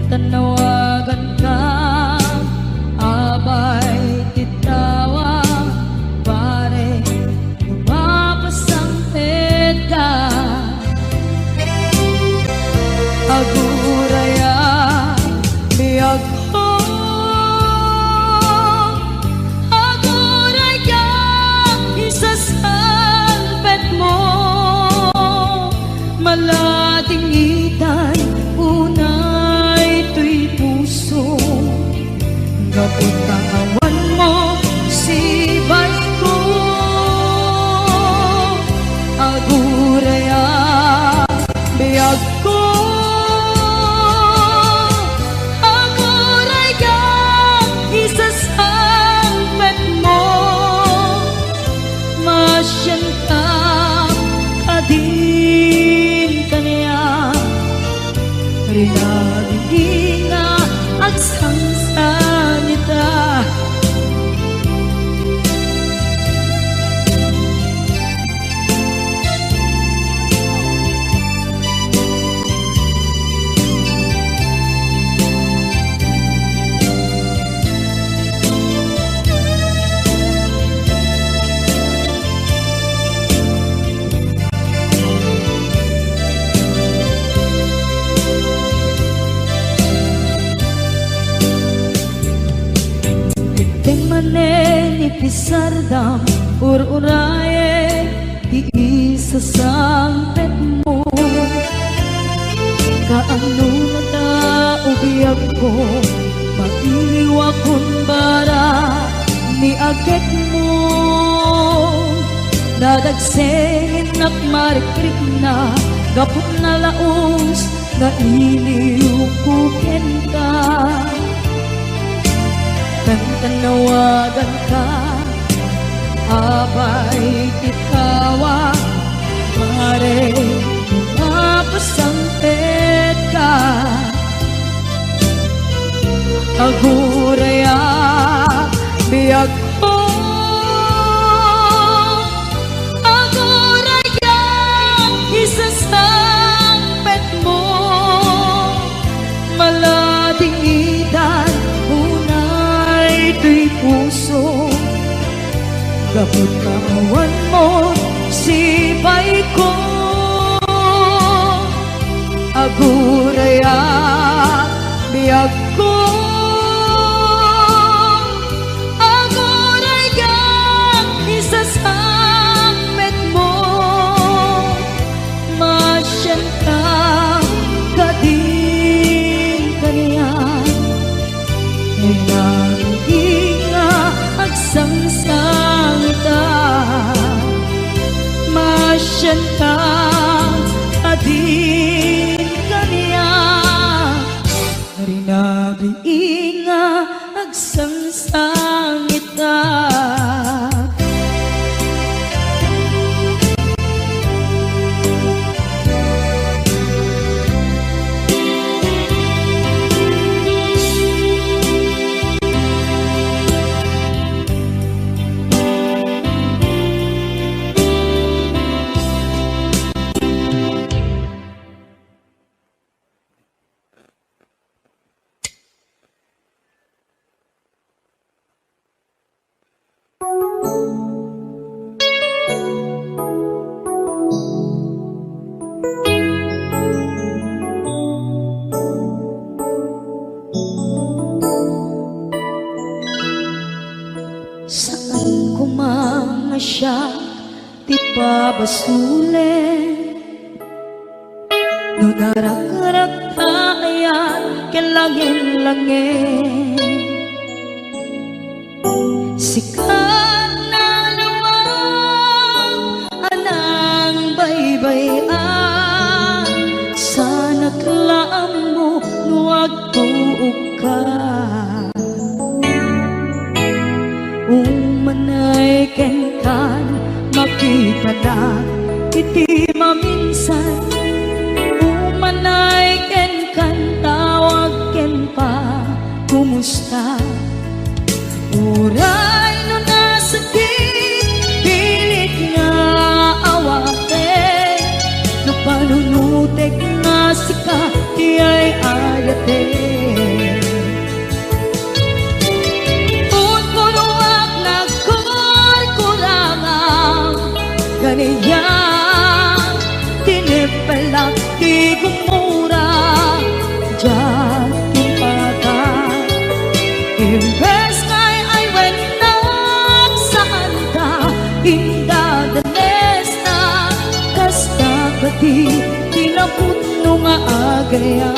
Tanawagan ka, abay titawa, pare lumapasangpet ka. Aguraya, biyag ko, aguraya, isasalpet mo, malating itan, unay to'y puso. Gapot ang awan mo, sibay ko, aguraya, biyag ko, aguraya, isasalpet mo, masyan ka, kadin kanya, rinaging nga at sangsanita. Pisardam ururaye iisa sangpet mo, kaano na ta ubiyag ko, mag-iliwa kun bara ni agek mo. Nadagsengin nak marikrik na gapot na laos na iliw kuken ka. Tanawagan ka, abay titawa, pare lumapasangpet ka. Aguraya, biyag ko, aguraya, isasangpet mo, malating itan, ito'y puso. Gapot kawan mo, sibay ko, aguraya, biyag ko, aguraya, isasangpet mo, masyan ka, kadin kanya. Sangsangita, masyan ka, adin kanya, rinagriinga, agsangsangita. Siya ti pabasulen no darak-darak tayan kelangin-langin sikat na luwag anang baybayan sana't laam mo nuwag tuog ka umanay kenkan makita na iti maminsan umanay kenkan tawag ken pa kumusta uray no di tinaputno nga agaya.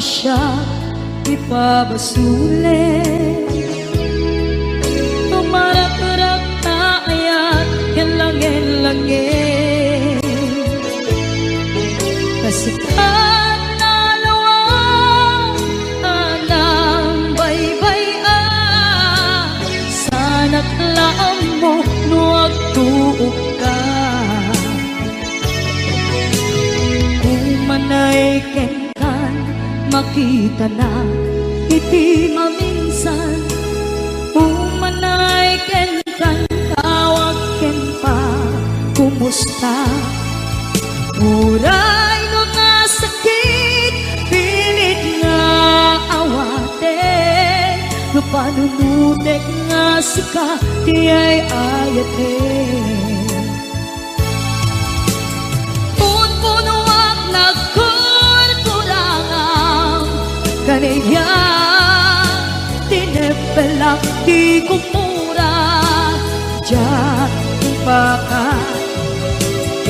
Siya ipabasuli tumarak-rak na ayat yan langin-langin kasikat na lawang anang baybay-an sana't laam mo nuwag tuog ka umanay ken makita na iti maminsan umanay ken kan tawag ken pa kumusta uray no nga sakit pilit nga awate no panunutek nga sika ti ay ayate punpunuak kaniya tinepelak di kumura Diyan baka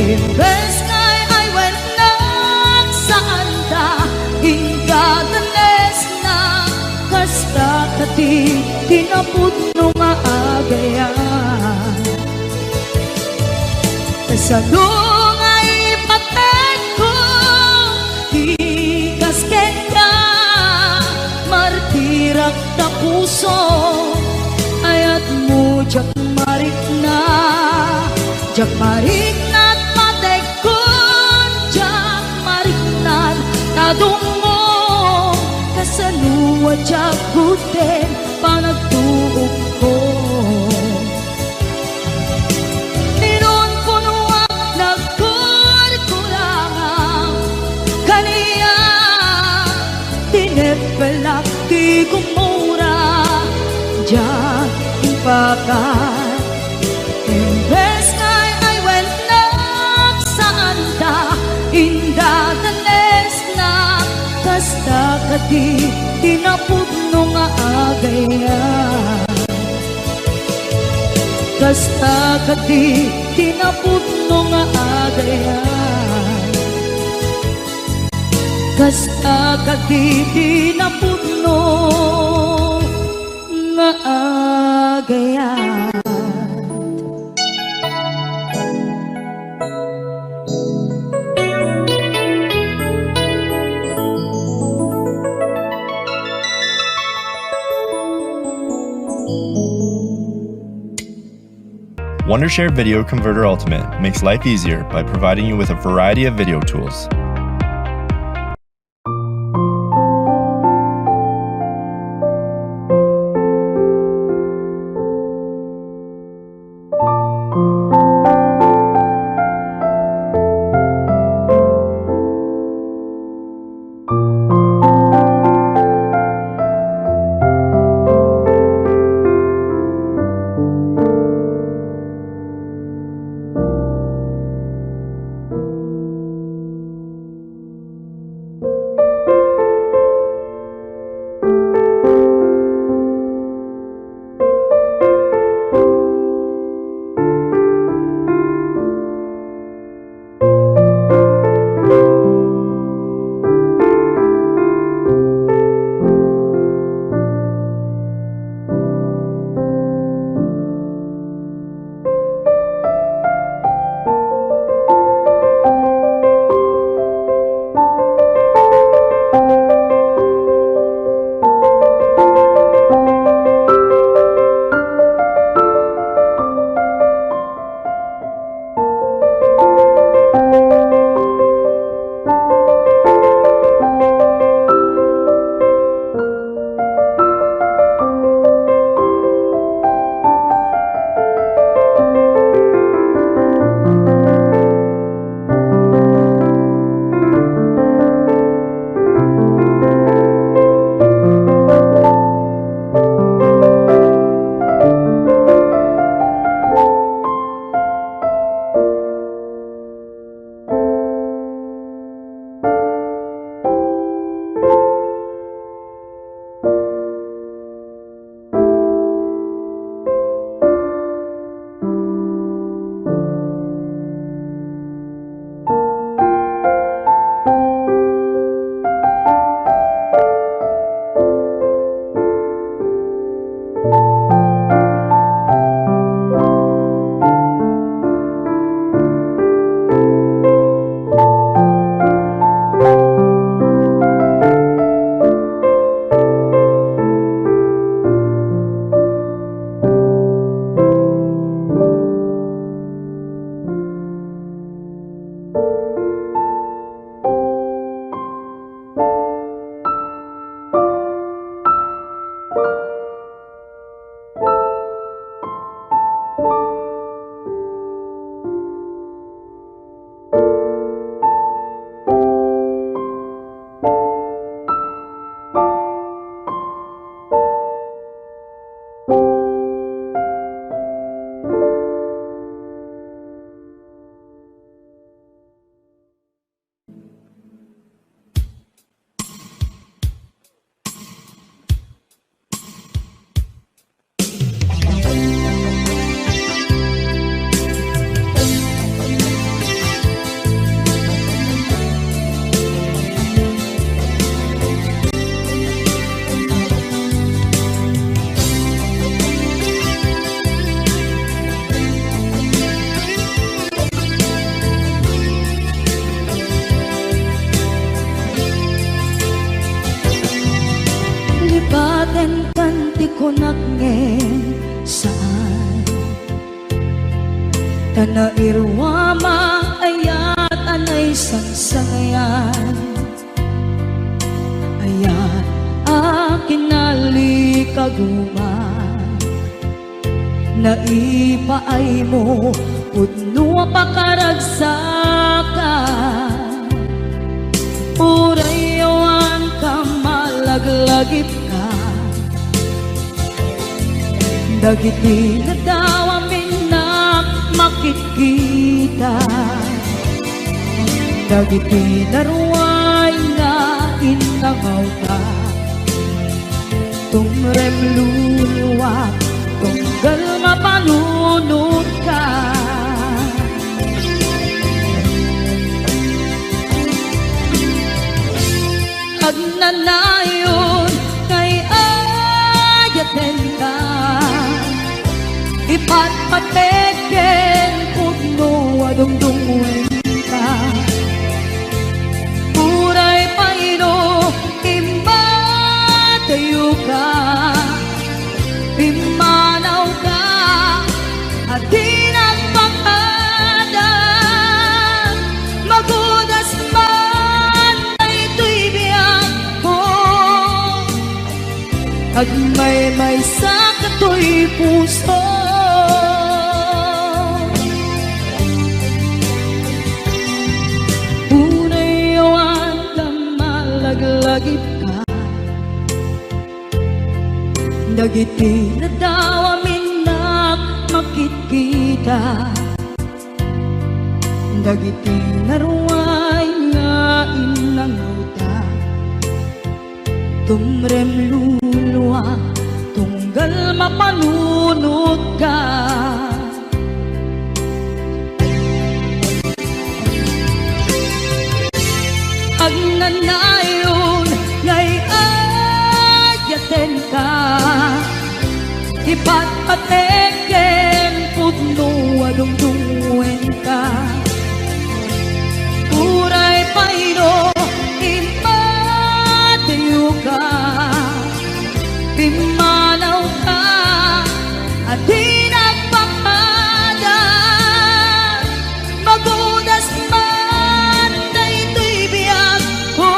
imbes ngay ay wenak saan ta hingga danes na kasta kati tinaput no maagaya kasalong ay paten ko di kasken martirak na puso ayat mo jak marik na at matekon jak marik na tadong mo kasaluwa jak guten panagtuog ko ninon punuak nagkurkurangang kaniya tinepelak di kumura Diyan ipakat imbes ngay ay wenak saan ta inda danes na kasta kati tinaput no nga agaya kasta kati tinaput no nga agaya kasta kati tinaputno nga agayat. Wondershare Video Converter Ultimate makes life easier by providing you with a variety of video tools. ko nagngin saan Tanairwama ayat anay sangsangayan Ayat akin nalikaguman Naipaay mo Udno pakaragsakan Urayawan ka malaglagip ka Dagiti na daw amin na makikita Dagiti na ruway na inangaw ka Tumrem luluwak Tunggal mapanunod ka Agnanayon kay ayaten ka Ipatpateken putno adungdungwen ka Puray paino imbatayo ka Pimanaw ka at di nagpakadan Magudas man ay ito'y biyak ko Agmay-may sa kato'y puso Unayawan ka malaglagip ka Dagiti na daw amin na makikita Dagiti na ruway nga inanguta Tumrem luluwa Tunggal mapanunod ka Agnanayon ngay ayaten ka Ipatpateken putno adungdungwen ka Uray paino impatayo ka Pimanaw ka at di nagpakadan Magudas man na ito'y biyak ko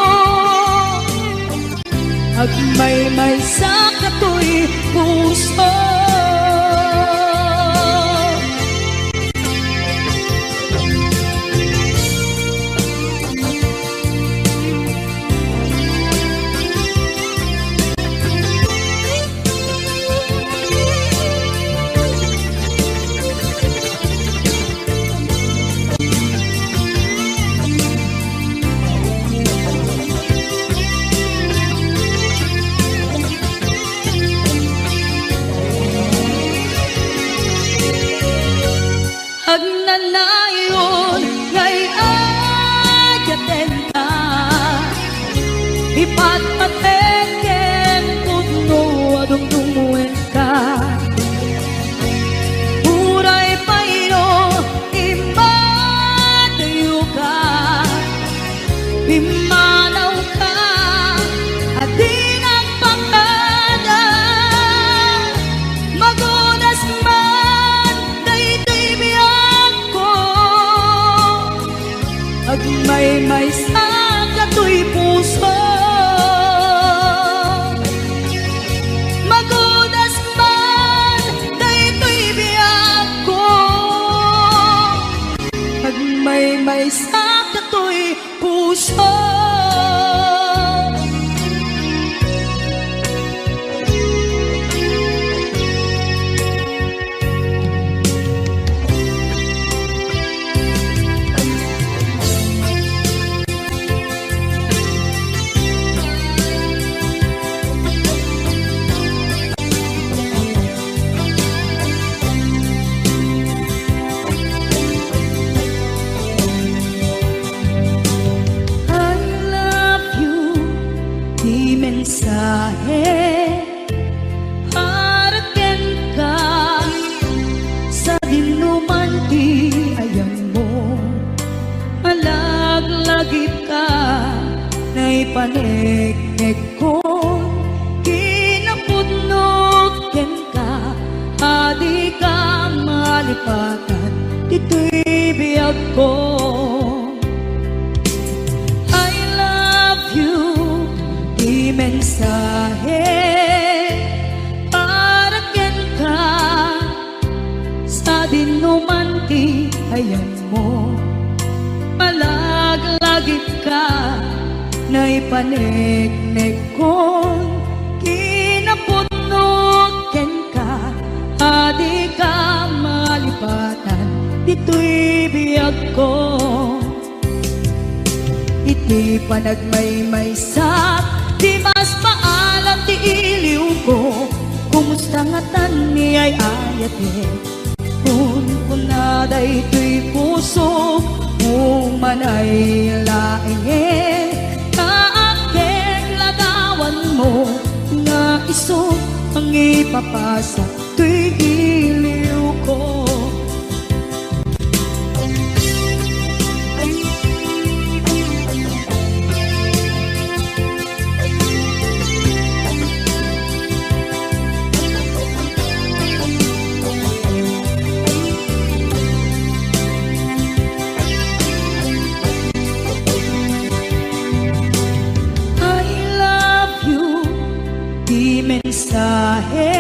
Agmay-may sa kato'y puso Agnanayon ngay ayaten ka Ipatpateken putno adungdungwen ka Uray paino imbatayo ka Pimanaw ka at di nagpakadan Magudas man na ito'y biyak ko Agmay-may sa kato'y puso Magudas man na ito'y biyak ko Agmay-may sa kato'y puso mensahe haraken ka sa dinuman ti ayan mo malaglagip ka na ipaneknek ko kinapudno biyag ko. I love you, di mensahe para ken ka sa dinuman ti ayan mo. Malaglagip ka na ipanegnek kon kinaputnog ken ka, adi ka malipatan dito'y biyag ko. Iti panagmaymaysak, di mas maalam ti iliw ko, kumusta nga tan ni ay ayate. Kung kunaday ito'y puso, umanay laingin, kaakit lagawan mo, nga iso ang ipapasa to'y iliw ko. Mensahe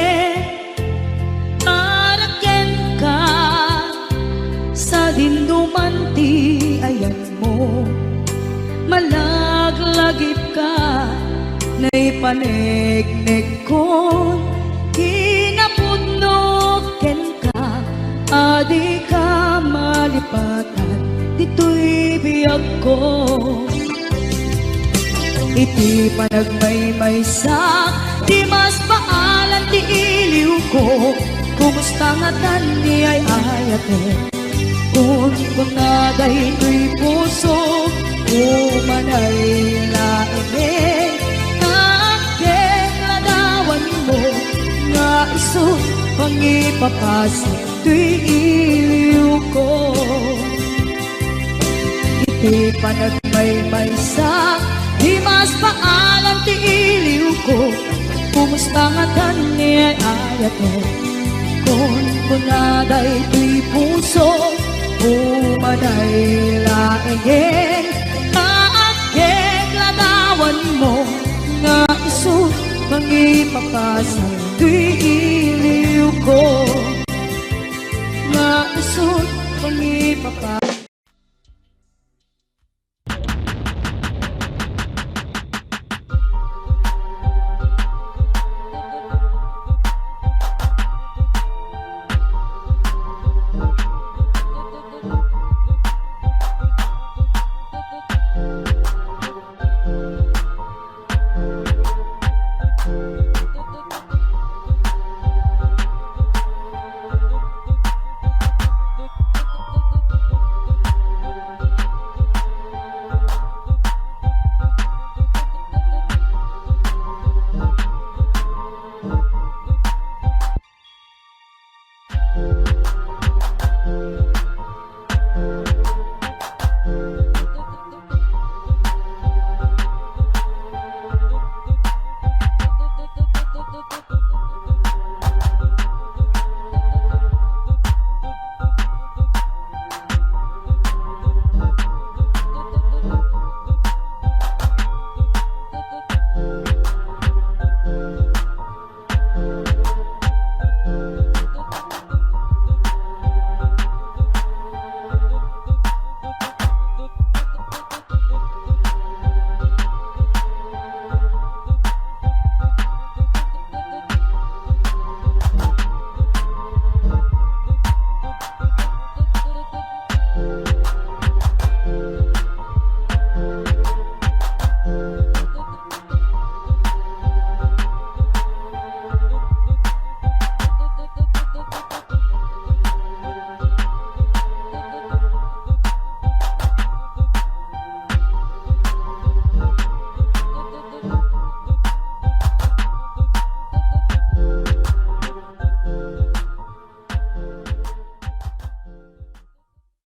para ken ka sa dinduman ti ayan mo. Malaglagip ka na ipanegnek kon kinapudnog ken ka, adi ka malipatan dito'y biyag ko. Iti panagmaymaysak, di mas paalan ti iliw ko, kumusta nga tan ni ay ayate. Kung kunaday ito'y puso, umanay laingin, kaakit ladawan mo, nga iso ang ipapasa to'y iliw ko. Iti panagmaymaysak, di mas paalam ti iliw ko, kumusta nga tan ni ay ayate. Kung kunaday ito'y puso, umanay laingin, kaakit ladawan mo, nga iso ang ipapasa to'y iliw ko, nga iso ang ipapasa.